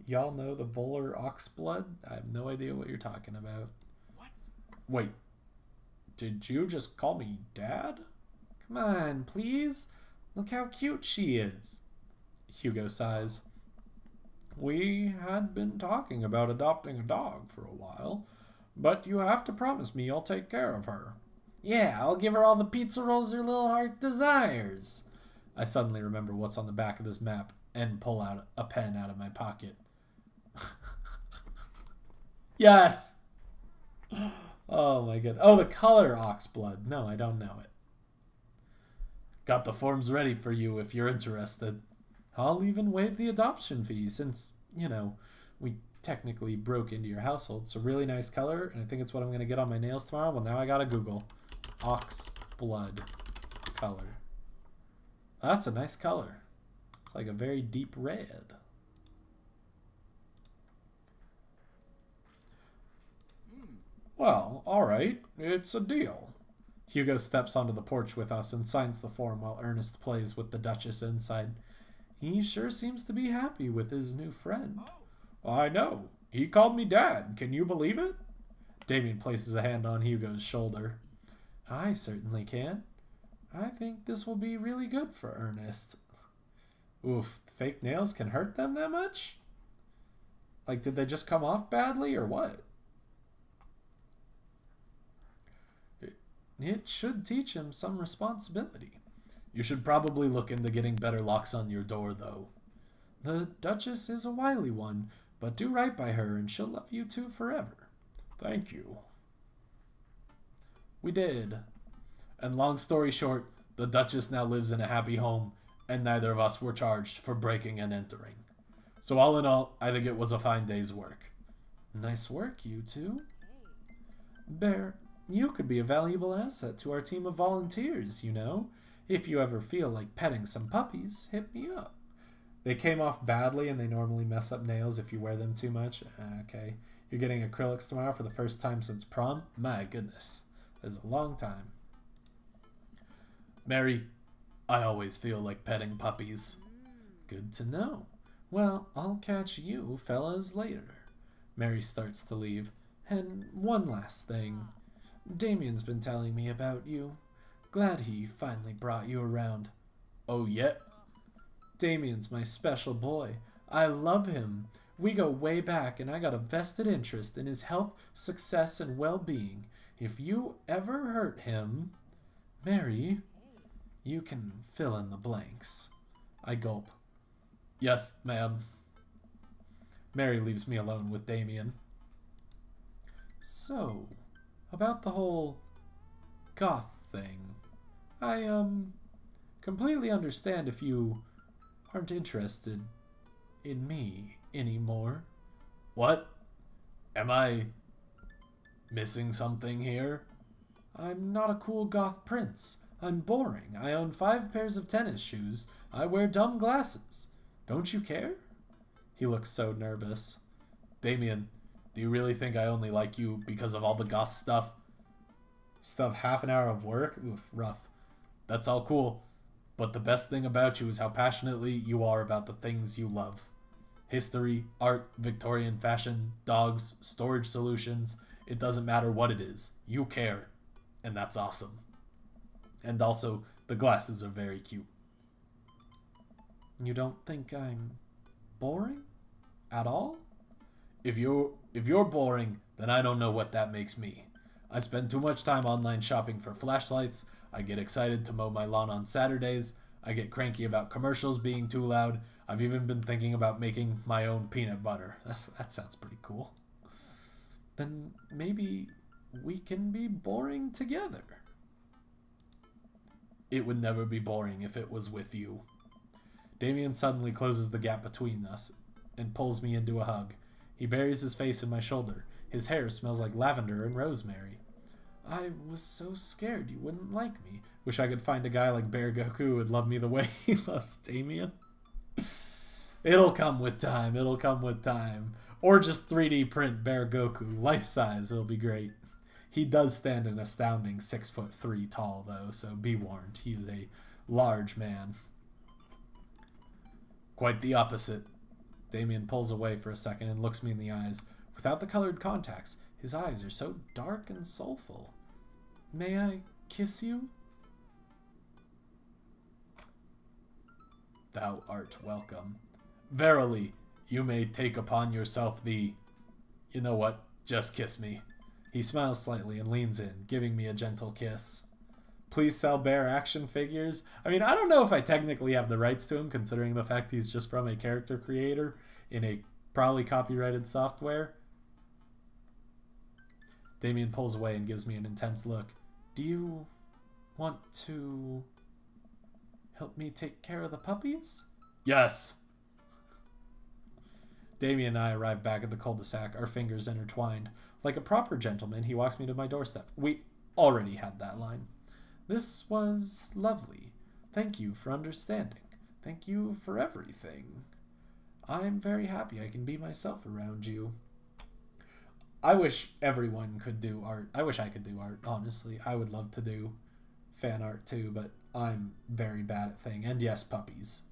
S1: y'all know the volar oxblood? I have no idea what you're talking about.
S2: What?
S1: Wait, did you just call me Dad? Come on, please. Look how cute she is. Hugo sighs. We had been talking about adopting a dog for a while, but you have to promise me you'll take care of her. Yeah, I'll give her all the pizza rolls her little heart desires. I suddenly remember what's on the back of this map and pull out a pen out of my pocket. Yes! Oh my god. Oh, the color oxblood. No, I don't know it. Got the forms ready for you if you're interested. I'll even waive the adoption fee since, you know, we technically broke into your household. It's a really nice color, and I think it's what I'm going to get on my nails tomorrow. Well, now I gotta Google. Oxblood color. That's a nice color. It's like a very deep red. Well, alright. It's a deal. Hugo steps onto the porch with us and signs the form while Ernest plays with the Duchess inside. He sure seems to be happy with his new friend. I know. He called me Dad. Can you believe it? Damien places a hand on Hugo's shoulder. I certainly can. I think this will be really good for Ernest. Oof, fake nails can hurt them that much? Like, did they just come off badly or what? It should teach him some responsibility. You should probably look into getting better locks on your door, though. The Duchess is a wily one, but do right by her and she'll love you two forever. Thank you. We did. And long story short, the Duchess now lives in a happy home, and neither of us were charged for breaking and entering. So all in all, I think it was a fine day's work. Nice work, you two. Bear, you could be a valuable asset to our team of volunteers, you know. If you ever feel like petting some puppies, hit me up. They came off badly and they normally mess up nails if you wear them too much. Okay. You're getting acrylics tomorrow for the first time since prom? My goodness. That's a long time. Mary, I always feel like petting puppies. Good to know. Well, I'll catch you fellas later. Mary starts to leave. And one last thing. Damien's been telling me about you. Glad he finally brought you around. Oh, yeah? Damien's my special boy. I love him. We go way back, and I got a vested interest in his health, success, and well-being. If you ever hurt him... Mary, you can fill in the blanks. I gulp. Yes, ma'am. Mary leaves me alone with Damien. So, about the whole goth thing. I, completely understand if you aren't interested in me anymore. What? Am I missing something here? I'm not a cool goth prince. I'm boring. I own 5 pairs of tennis shoes. I wear dumb glasses. Don't you care? He looks so nervous. Damien, do you really think I only like you because of all the goth stuff? Stuff half an hour of work? Oof, rough. That's all cool. But the best thing about you is how passionately you are about the things you love. History, art, Victorian fashion, dogs, storage solutions. It doesn't matter what it is. You care. And that's awesome. And also, the glasses are very cute. You don't think I'm boring? At all? If you're boring, then I don't know what that makes me. I spend too much time online shopping for flashlights. I get excited to mow my lawn on Saturdays. I get cranky about commercials being too loud. I've even been thinking about making my own peanut butter. That sounds pretty cool. Then maybe we can be boring together. It would never be boring if it was with you. Damien suddenly closes the gap between us and pulls me into a hug. He buries his face in my shoulder. His hair smells like lavender and rosemary. I was so scared you wouldn't like me. Wish I could find a guy like Bear Goku who would love me the way he loves Damien. It'll come with time. It'll come with time. Or just 3D print Bear Goku. Life size. It'll be great. He does stand an astounding 6'3" tall, though, so be warned. He is a large man. Quite the opposite. Damien pulls away for a second and looks me in the eyes. Without the colored contacts, his eyes are so dark and soulful. May I kiss you? Thou art welcome. Verily, you may take upon yourself the... You know what? Just kiss me. He smiles slightly and leans in, giving me a gentle kiss. Please sell Bear action figures? I mean, I don't know if I technically have the rights to him, considering the fact he's just from a character creator in a probably copyrighted software. Damien pulls away and gives me an intense look. Do you want to help me take care of the puppies? Yes! Damien and I arrive back at the cul-de-sac, our fingers intertwined. Like a proper gentleman, he walks me to my doorstep. We already had that line. This was lovely. Thank you for understanding. Thank you for everything. I'm very happy I can be myself around you. I wish everyone could do art. I wish I could do art, honestly. I would love to do fan art too, but I'm very bad at things. And yes, puppies.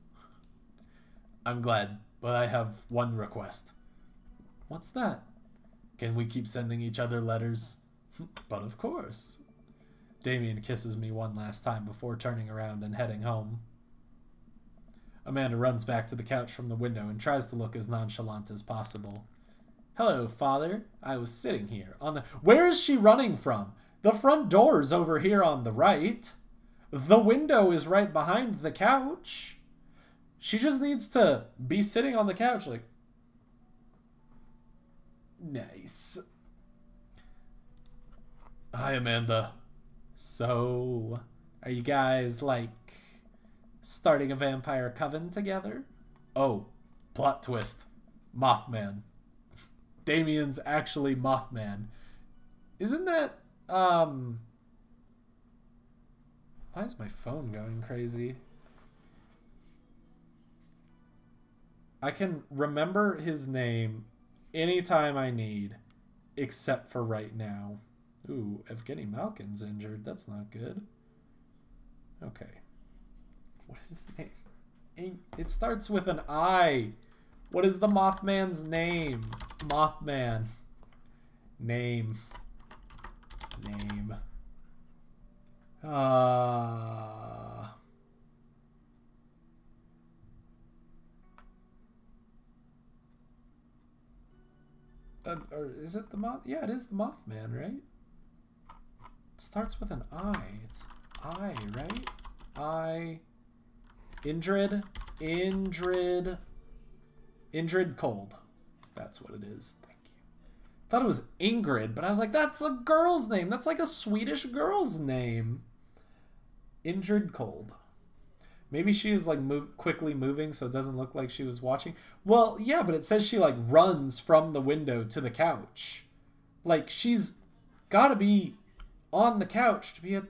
S1: I'm glad, but I have one request. What's that? Can we keep sending each other letters? But of course. Damien kisses me one last time before turning around and heading home. Amanda runs back to the couch from the window and tries to look as nonchalant as possible. Hello, Father. I was sitting here on the... Where is she running from? The front door's over here on the right. The window is right behind the couch. She just needs to be sitting on the couch like... Nice. Hi, Amanda. So, are you guys, like, starting a vampire coven together? Oh, plot twist. Mothman. Damien's actually Mothman. Isn't that, why is my phone going crazy? I can remember his name anytime I need, except for right now. Ooh, Evgeny Malkin's injured. That's not good. Okay. What is his name? It starts with an I. What is the Mothman's name? Mothman. Name. Or is it the Moth? Yeah, it is the Mothman, right? Starts with an I. It's I, right? I. Indrid Cold. That's what it is. Thank you. Thought it was Ingrid, but I was like, that's a girl's name. That's like a Swedish girl's name. Indrid Cold. Maybe she is like quickly moving so it doesn't look like she was watching. Well, yeah, but it says she like runs from the window to the couch. Like she's got to be on the couch to be at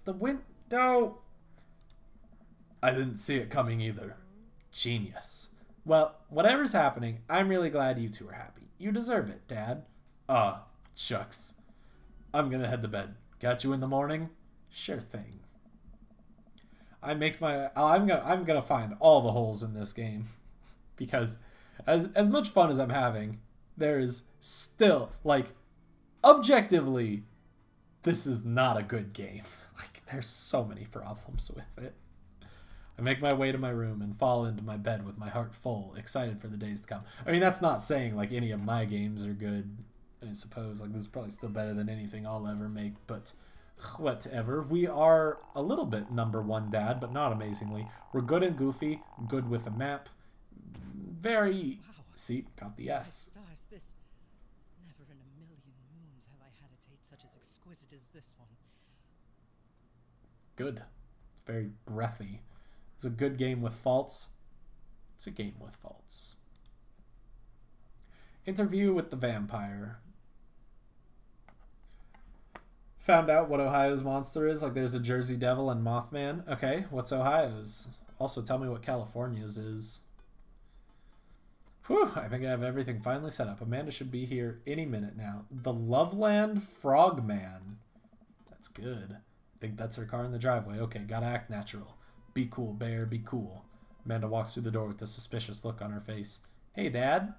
S1: the window. I didn't see it coming either. Genius. Well, whatever's happening, I'm really glad you two are happy. You deserve it, Dad. Shucks. I'm gonna head to bed. Got you in the morning? Sure thing. I'm gonna find all the holes in this game. Because as much fun as I'm having, there is still, like, objectively, this is not a good game. Like, there's so many problems with it. I make my way to my room and fall into my bed with my heart full, excited for the days to come. I mean, that's not saying, like, any of my games are good, I suppose. Like, this is probably still better than anything I'll ever make, but whatever. We are a little bit #1 dad, but not amazingly. We're good and goofy, good with a map. Very... Wow. See, got the S.
S3: Stars, this... Never in a million moons have I had a date such as exquisite as this one.
S1: Good. It's very breathy. It's a good game with faults. It's a game with faults. Interview with the vampire. Found out what Ohio's monster is. Like there's a Jersey Devil and Mothman. Okay, what's Ohio's? Also tell me what California's is. Whew, I think I have everything finally set up. Amanda should be here any minute now. The Loveland Frogman. That's good. I think that's her car in the driveway. Okay, gotta act natural. Be cool, bear, be cool. Amanda walks through the door with a suspicious look on her face. Hey, Dad.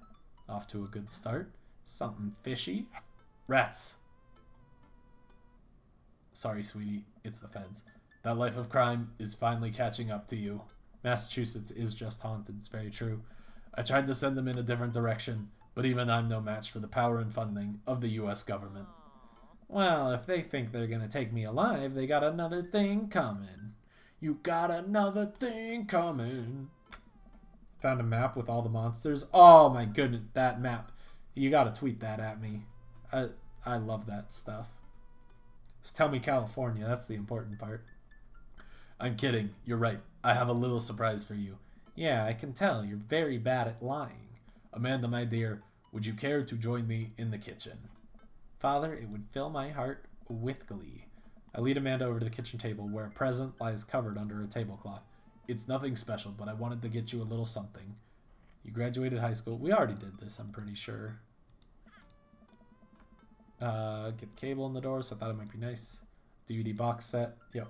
S1: Off to a good start. Something fishy. Rats. Sorry, sweetie. It's the feds. That life of crime is finally catching up to you. Massachusetts is just haunted. It's very true. I tried to send them in a different direction, but even I'm no match for the power and funding of the U.S. government. Well, if they think they're gonna take me alive, they got another thing coming. You got another thing coming. Found a map with all the monsters. Oh my goodness, that map. You gotta tweet that at me. I love that stuff. Just tell me California, that's the important part. I'm kidding, you're right. I have a little surprise for you. Yeah, I can tell. You're very bad at lying. Amanda, my dear, would you care to join me in the kitchen? Father, it would fill my heart with glee. I lead Amanda over to the kitchen table where a present lies covered under a tablecloth. It's nothing special, but I wanted to get you a little something. You graduated high school. We already did this, I'm pretty sure. Get the cable in the door, so I thought it might be nice. DVD box set. Yep.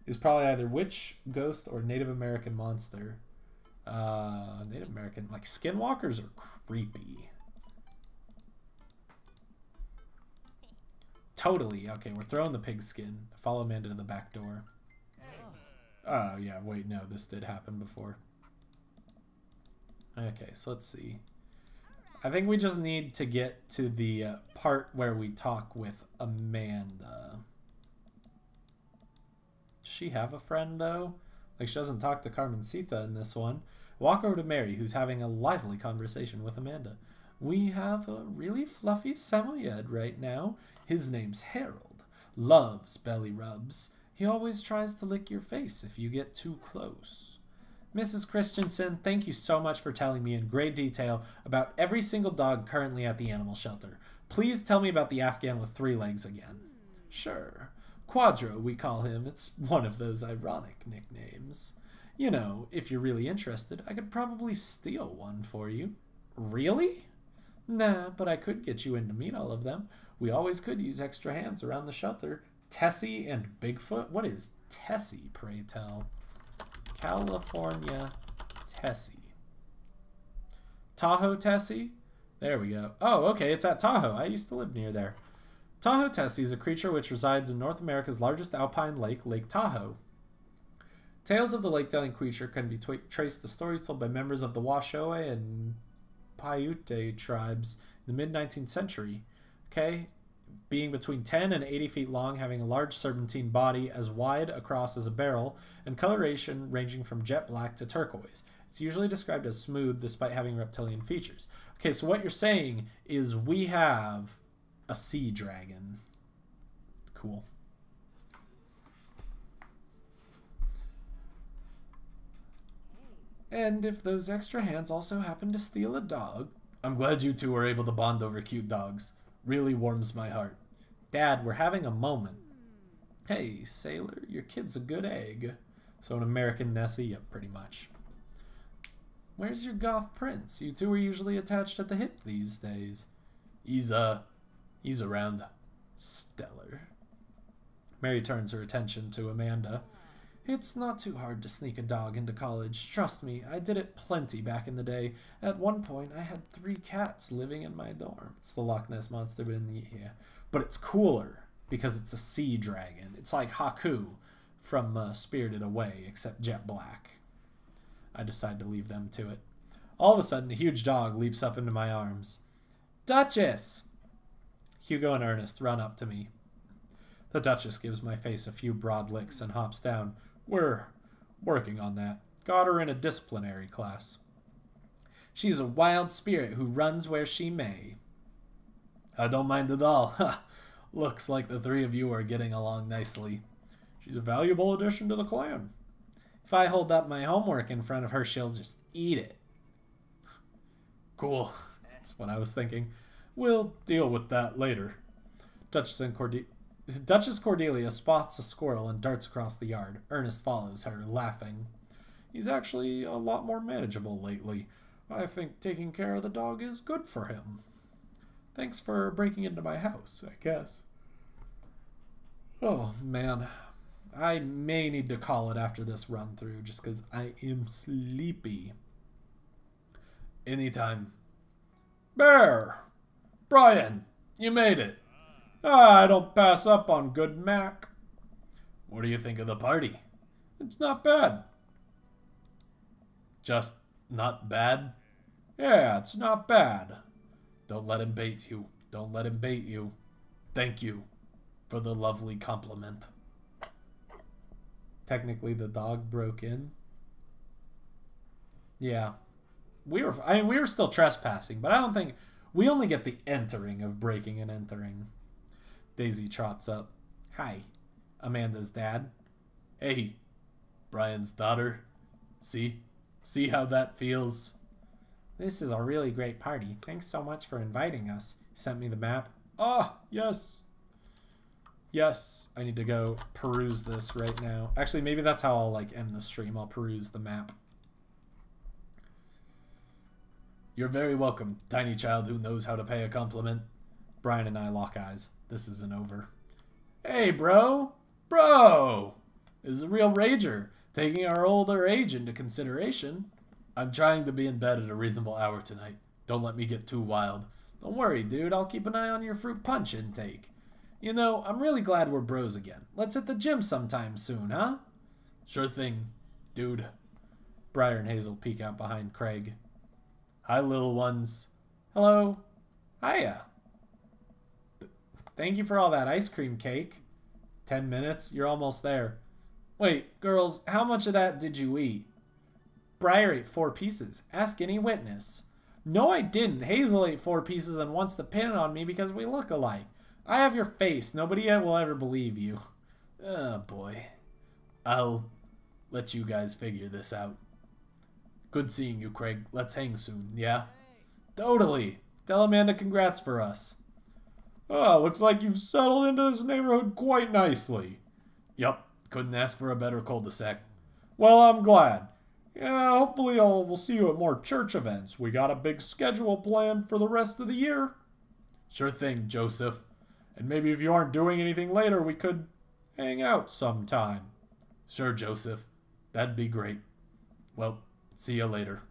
S1: It's probably either witch, ghost, or Native American monster. Native American, like skinwalkers are creepy. Totally. Okay, we're throwing the pig skin. Follow Amanda to the back door. Oh, yeah, wait, no, this did happen before. Okay, so let's see. I think we just need to get to the part where we talk with Amanda. Does she have a friend, though? Like, she doesn't talk to Carmencita in this one. Walk over to Mary, who's having a lively conversation with Amanda. We have a really fluffy Samoyed right now. His name's Harold. Loves belly rubs. He always tries to lick your face if you get too close. Mrs. Christensen, thank you so much for telling me in great detail about every single dog currently at the animal shelter. Please tell me about the Afghan with 3 legs again. Sure. Quadro, we call him. It's one of those ironic nicknames. You know, if you're really interested, I could probably steal one for you. Really? Nah, but I could get you in to meet all of them. We always could use extra hands around the shelter. Tessie and Bigfoot? What is Tessie, pray tell? California Tessie. Tahoe Tessie? There we go. Oh, okay, it's at Tahoe. I used to live near there. Tahoe Tessie is a creature which resides in North America's largest alpine lake, Lake Tahoe. Tales of the lake-dwelling creature can be traced to stories told by members of the Washoe and Paiute tribes in the mid-19th century. Okay, being between 10 and 80 feet long, having a large serpentine body as wide across as a barrel, and coloration ranging from jet black to turquoise. It's usually described as smooth despite having reptilian features. Okay, so what you're saying is we have a sea dragon. Cool. And if those extra hands also happen to steal a dog... I'm glad you two were able to bond over cute dogs. Really warms my heart. Dad, we're having a moment. Hey, sailor, your kid's a good egg. So an American Nessie? Yep, pretty much. Where's your goth prince? You two are usually attached at the hip these days. He's around. Stellar. Mary turns her attention to Amanda. It's not too hard to sneak a dog into college. Trust me, I did it plenty back in the day. At one point, I had 3 cats living in my dorm. It's the Loch Ness Monster, but it's cooler because it's a sea dragon. It's like Haku from Spirited Away, except jet black. I decide to leave them to it. All of a sudden, a huge dog leaps up into my arms. Duchess! Hugo and Ernest run up to me. The Duchess gives my face a few broad licks and hops down. We're working on that. Got her in a disciplinary class. She's a wild spirit who runs where she may. I don't mind at all. Looks like the 3 of you are getting along nicely. She's a valuable addition to the clan. If I hold up my homework in front of her, she'll just eat it. Cool. That's what I was thinking. We'll deal with that later. Duchess Cordelia spots a squirrel and darts across the yard. Ernest follows her, laughing. He's actually a lot more manageable lately. I think taking care of the dog is good for him. Thanks for breaking into my house, I guess. Oh, man. I may need to call it after this run through just because I am sleepy. Anytime. Bear! Brian, you made it. I don't pass up on good Mac. What do you think of the party? It's not bad. Just not bad? Yeah, it's not bad. Don't let him bait you. Don't let him bait you. Thank you for the lovely compliment. Technically, the dog broke in. Yeah. We were still trespassing, but I don't think... We only get the entering of breaking and entering. Daisy trots up. Hi, Amanda's dad. Hey, Brian's daughter. See how that feels? This is a really great party. Thanks so much for inviting us. You sent me the map. Ah, yes. Yes, I need to go peruse this right now. Actually, maybe that's how I'll like end the stream. I'll peruse the map. You're very welcome, tiny child who knows how to pay a compliment. Brian and I lock eyes. This isn't over. Hey, bro! Bro! Is a real rager, taking our older age into consideration. I'm trying to be in bed at a reasonable hour tonight. Don't let me get too wild. Don't worry, dude. I'll keep an eye on your fruit punch intake. You know, I'm really glad we're bros again. Let's hit the gym sometime soon, huh? Sure thing, dude. Briar and Hazel peek out behind Craig. Hi, little ones. Hello. Hiya. Thank you for all that ice cream cake. 10 minutes? You're almost there. Wait, girls, how much of that did you eat? Briar ate 4 pieces. Ask any witness. No, I didn't. Hazel ate 4 pieces and wants to pin it on me because we look alike. I have your face. Nobody will ever believe you. Oh, boy. I'll let you guys figure this out. Good seeing you, Craig. Let's hang soon, yeah? Totally. Tell Amanda congrats for us. Oh, looks like you've settled into this neighborhood quite nicely. Yup. Couldn't ask for a better cul-de-sac. Well, I'm glad. Yeah, hopefully we'll see you at more church events. We got a big schedule planned for the rest of the year. Sure thing, Joseph. And maybe if you aren't doing anything later, we could hang out sometime. Sure, Joseph. That'd be great. Well, see you later.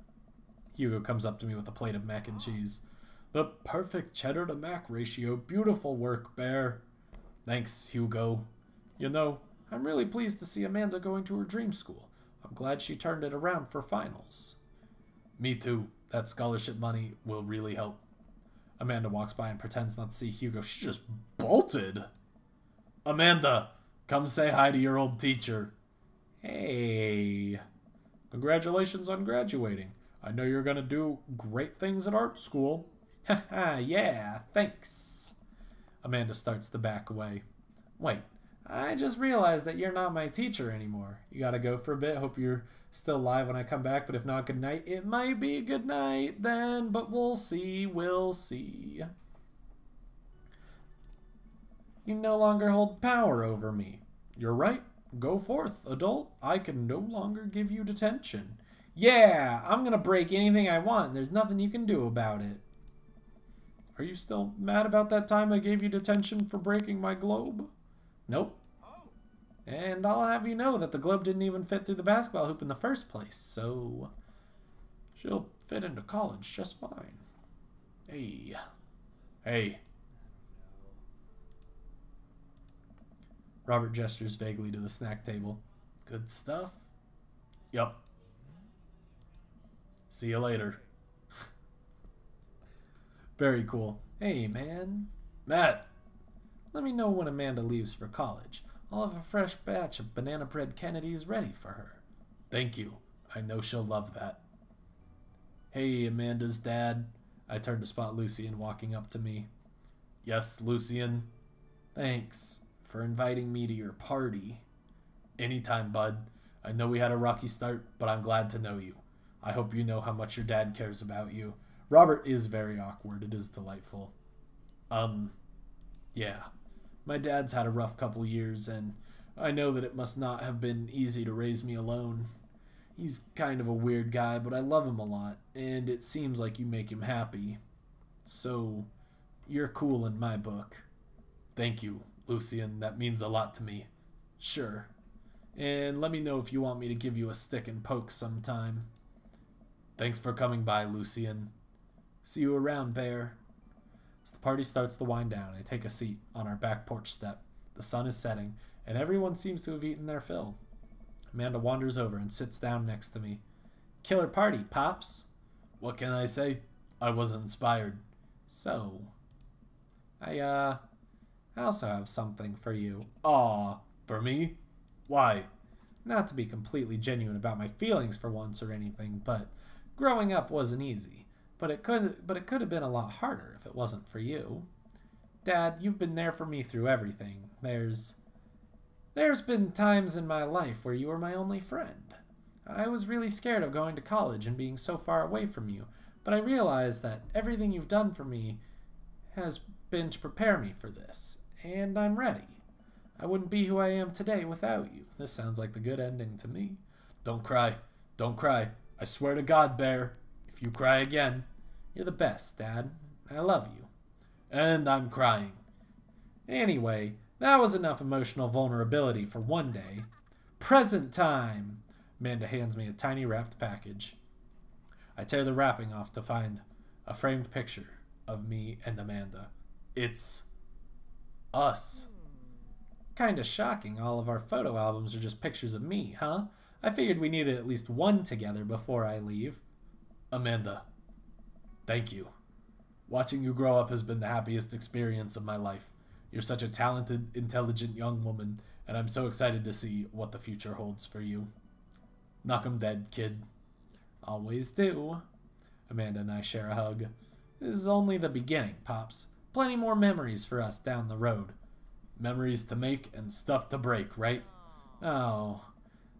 S1: Hugo comes up to me with a plate of mac and cheese. The perfect cheddar to mac ratio. Beautiful work, Bear. Thanks, Hugo. You know, I'm really pleased to see Amanda going to her dream school. I'm glad she turned it around for finals. Me too. That scholarship money will really help. Amanda walks by and pretends not to see Hugo. She just bolted. Amanda, come say hi to your old teacher. Hey. Congratulations on graduating. I know you're going to do great things at art school. Haha, yeah, thanks. Amanda starts to back away. Wait, I just realized that you're not my teacher anymore. You gotta go for a bit. Hope you're still alive when I come back, but if not, good night. It might be a good night then, but we'll see. We'll see. You no longer hold power over me. You're right. Go forth, adult. I can no longer give you detention. Yeah, I'm gonna break anything I want, and there's nothing you can do about it. Are you still mad about that time I gave you detention for breaking my globe? Nope. And I'll have you know that the globe didn't even fit through the basketball hoop in the first place, so she'll fit into college just fine. Hey. Hey. Robert gestures vaguely to the snack table. Good stuff? Yup. See you later. Very cool. Hey, man. Matt. Let me know when Amanda leaves for college. I'll have a fresh batch of banana bread Kennedys ready for her. Thank you. I know she'll love that. Hey, Amanda's dad. I turn to spot Lucian walking up to me. Yes, Lucian. Thanks for inviting me to your party. Anytime, bud. I know we had a rocky start, but I'm glad to know you. I hope you know how much your dad cares about you. Robert is very awkward. It is delightful. Yeah. My dad's had a rough couple years, and I know that it must not have been easy to raise me alone. He's kind of a weird guy, but I love him a lot, and it seems like you make him happy. So, you're cool in my book. Thank you, Lucian. That means a lot to me. Sure. And let me know if you want me to give you a stick and poke sometime. Thanks for coming by, Lucian. See you around, Bear. As the party starts to wind down, I take a seat on our back porch step. The sun is setting, and everyone seems to have eaten their fill. Amanda wanders over and sits down next to me. Killer party, Pops. What can I say? I was inspired. So, I also have something for you. Aw, for me? Why? Not to be completely genuine about my feelings for once or anything, but growing up wasn't easy. But it could have been a lot harder if it wasn't for you. Dad, you've been there for me through everything. There's been times in my life where you were my only friend. I was really scared of going to college and being so far away from you, but I realized that everything you've done for me has been to prepare me for this, and I'm ready. I wouldn't be who I am today without you. This sounds like the good ending to me. Don't cry. Don't cry. I swear to God, Bear. If you cry again, you're the best, Dad. I love you. And I'm crying. Anyway, that was enough emotional vulnerability for one day. Present time! Amanda hands me a tiny wrapped package. I tear the wrapping off to find a framed picture of me and Amanda. It's us. Kinda shocking, all of our photo albums are just pictures of me, huh? I figured we needed at least one together before I leave. Amanda, thank you. Watching you grow up has been the happiest experience of my life. You're such a talented, intelligent young woman, and I'm so excited to see what the future holds for you. Knock 'em dead, kid. Always do. Amanda and I share a hug. This is only the beginning, Pops. Plenty more memories for us down the road. Memories to make and stuff to break, right? Oh,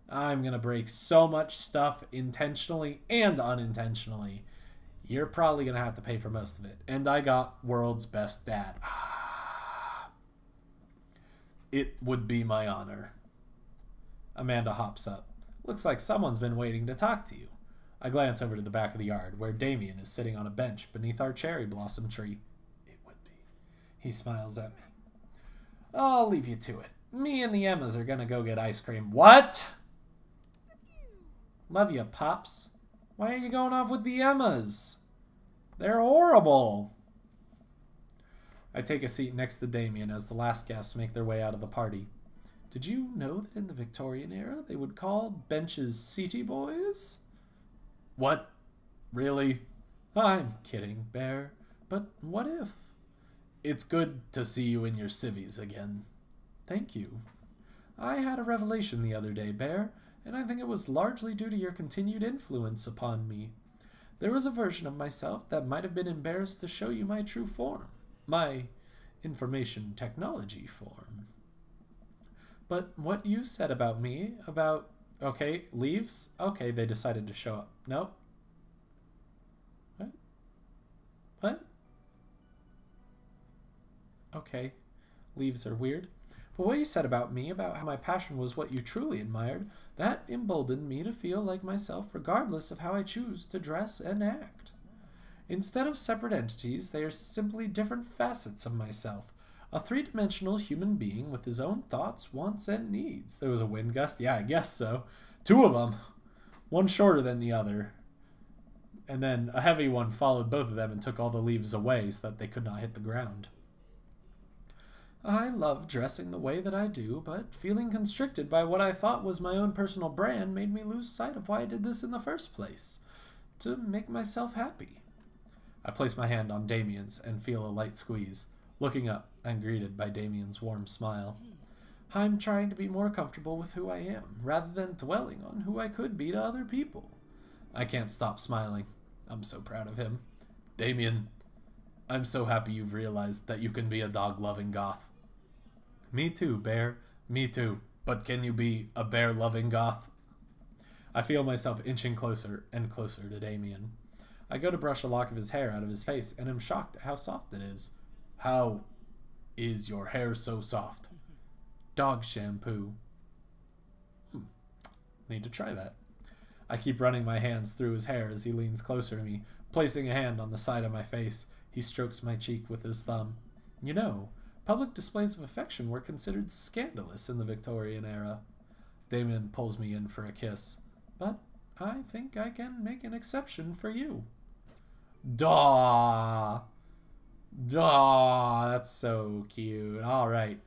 S1: I'm gonna break so much stuff intentionally and unintentionally. You're probably gonna have to pay for most of it. And I got world's best dad. It would be my honor. Amanda hops up. Looks like someone's been waiting to talk to you. I glance over to the back of the yard, where Damien is sitting on a bench beneath our cherry blossom tree. It would be. He smiles at me. I'll leave you to it. Me and the Emmas are gonna go get ice cream. What? Love you, Pops. Why are you going off with the Emmas? They're horrible. I take a seat next to Damien as the last guests make their way out of the party. Did you know that in the Victorian era they would call benches seaty boys? What? Really? I'm kidding, Bear. But what if? It's good to see you in your civvies again. Thank you. I had a revelation the other day, Bear, and I think it was largely due to your continued influence upon me. There was a version of myself that might have been embarrassed to show you my true form. My information technology form. But what you said about me, about... Okay, leaves? Okay, they decided to show up. Nope. What? What? Okay, leaves are weird. But what you said about me, about how my passion was what you truly admired, that emboldened me to feel like myself regardless of how I choose to dress and act. Instead of separate entities, they are simply different facets of myself. A three-dimensional human being with his own thoughts, wants, and needs. There was a wind gust? Yeah, I guess so. Two of them. One shorter than the other. And then a heavy one followed both of them and took all the leaves away so that they could not hit the ground. I love dressing the way that I do, but feeling constricted by what I thought was my own personal brand made me lose sight of why I did this in the first place. To make myself happy. I place my hand on Damien's and feel a light squeeze. Looking up, I'm greeted by Damien's warm smile. I'm trying to be more comfortable with who I am, rather than dwelling on who I could be to other people. I can't stop smiling. I'm so proud of him. Damien, I'm so happy you've realized that you can be a dog-loving goth. Me too, Bear. Me too. But can you be a bear-loving goth? I feel myself inching closer and closer to Damien. I go to brush a lock of his hair out of his face and am shocked at how soft it is. How is your hair so soft? Dog shampoo. Need to try that. I keep running my hands through his hair as he leans closer to me, placing a hand on the side of my face. He strokes my cheek with his thumb. You know, public displays of affection were considered scandalous in the Victorian era. Damien pulls me in for a kiss. But I think I can make an exception for you. Daw! Daw! That's so cute. Alright.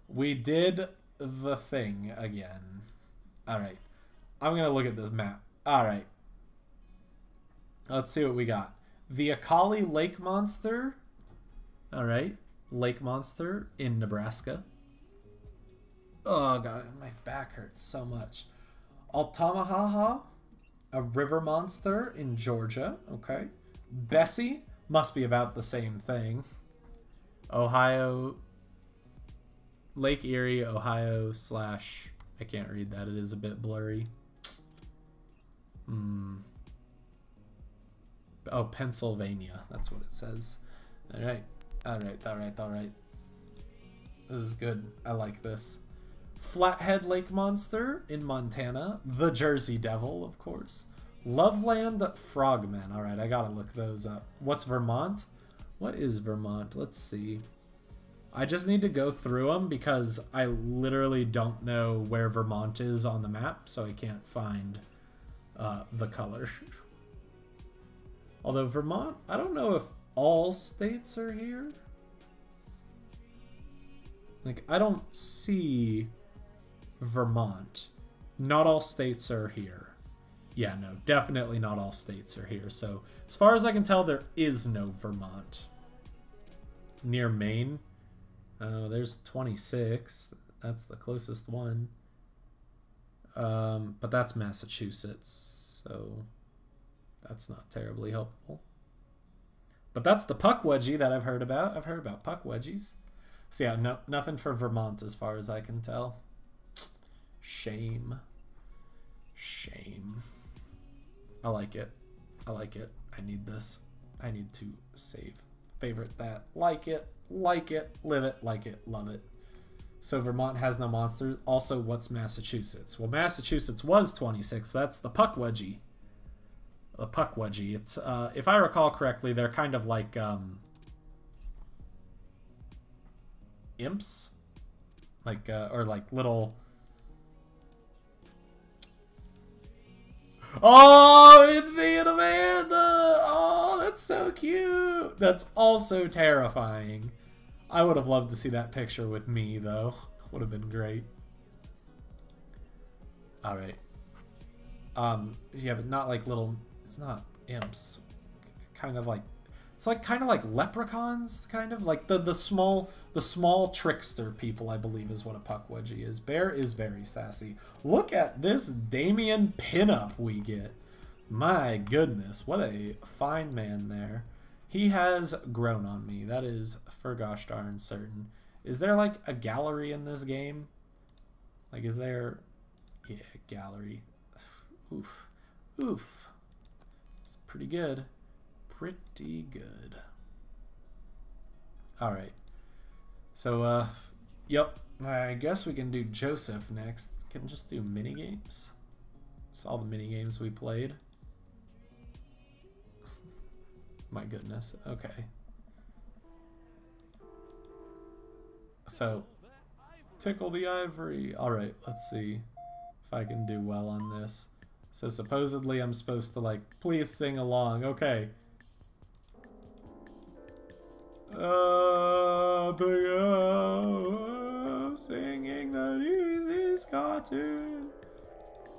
S1: We did the thing again. Alright. I'm going to look at this map. Alright. Let's see what we got. The Akali Lake Monster. Alright. Lake Monster in Nebraska. Oh, God. My back hurts so much. Altamaha. A river monster in Georgia. Okay. Bessie. Must be about the same thing. Ohio. Lake Erie, Ohio / I can't read that. It is a bit blurry. Oh, Pennsylvania. That's what it says. Alright. Alright. This is good. I like this. Flathead Lake Monster in Montana. The Jersey Devil, of course. Loveland Frogmen. Alright, I gotta look those up. What's Vermont? What is Vermont? Let's see. I just need to go through them because I literally don't know where Vermont is on the map, so I can't find the color. Although Vermont, I don't know if all states are here. Like, I don't see Vermont. Not all states are here. Yeah, no, definitely not all states are here. So, as far as I can tell, there is no Vermont. Near Maine. Oh, there's 26. That's the closest one. But that's Massachusetts, so that's not terribly helpful. But that's the Puckwudgie that I've heard about. I've heard about Puckwudgies. So yeah, no, nothing for Vermont as far as I can tell. Shame. Shame. I like it. I like it. I need this. I need to save. Favorite that. Like it. Like it. Live it. Like it. Love it. So Vermont has no monsters. Also, what's Massachusetts? Well, Massachusetts was 26. That's the Puckwudgie. The Puckwudgie. It's if I recall correctly, they're kind of like imps, like or like little. Oh, it's me and Amanda. Oh, that's so cute. That's also terrifying. I would have loved to see that picture with me, though. Would have been great. All right. Yeah, but not like little. It's not imps. Kind of like. It's like kind of like leprechauns, kind of like the small trickster people, I believe, is what a Puckwudgie is. Bear is very sassy. Look at this Damien pinup we get. My goodness, what a fine man there. He has grown on me. That is for gosh darn certain. Is there like a gallery in this game? Like, is there? Yeah, gallery. Oof, oof. It's pretty good. Pretty good. Alright. So, yep. I guess we can do Joseph next. Can just do minigames. Just all the minigames we played. My goodness. Okay. So, tickle the ivory. Alright, let's see if I can do well on this. So supposedly I'm supposed to, like, please sing along. Okay. Singing the easiest cartoon.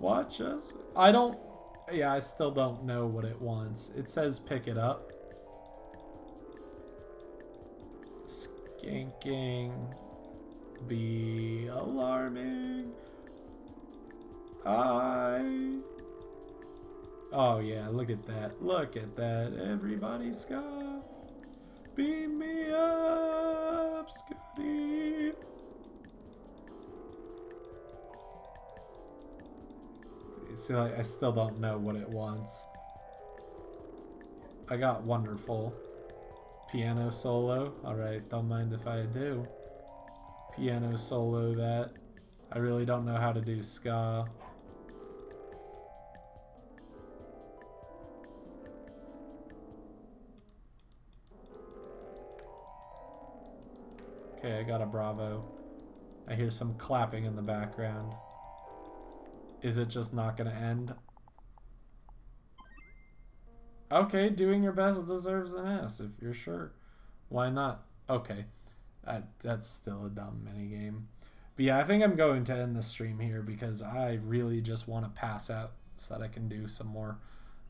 S1: Watch us. I don't. Yeah, I still don't know what it wants. It says pick it up. Skanking. Be alarming. Oh yeah, look at that. Look at that. Everybody ska. Beam me up, Scotty. See, I still don't know what it wants. I got wonderful. Piano solo. Alright, don't mind if I do. Piano solo that. I really don't know how to do ska. Okay, I got a bravo. I hear some clapping in the background. Is it just not gonna end? Okay, doing your best deserves an S if you're sure. Why not? Okay. That's still a dumb minigame. But yeah, I think I'm going to end the stream here because I really just want to pass out so that I can do some more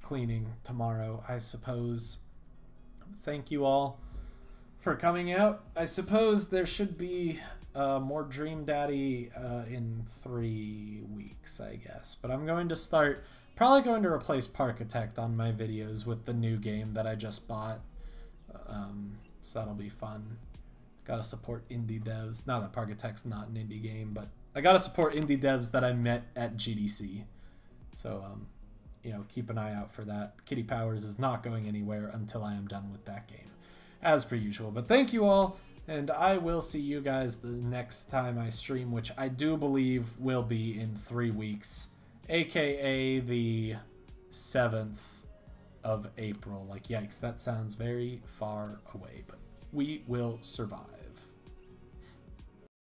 S1: cleaning tomorrow, I suppose. Thank you all for coming out. I suppose there should be more Dream Daddy in 3 weeks, I guess. But I'm going to start... Probably going to replace Parkitect on my videos with the new game that I just bought. So that'll be fun. Gotta support indie devs. Not that Parkitect's not an indie game, but I gotta support indie devs that I met at GDC. So, you know, keep an eye out for that. Kitty Powers is not going anywhere until I am done with that game, as per usual. But thank you all, and I will see you guys the next time I stream, which I do believe will be in 3 weeks. AKA the 7th of April. Like, yikes, that sounds very far away, but we will survive.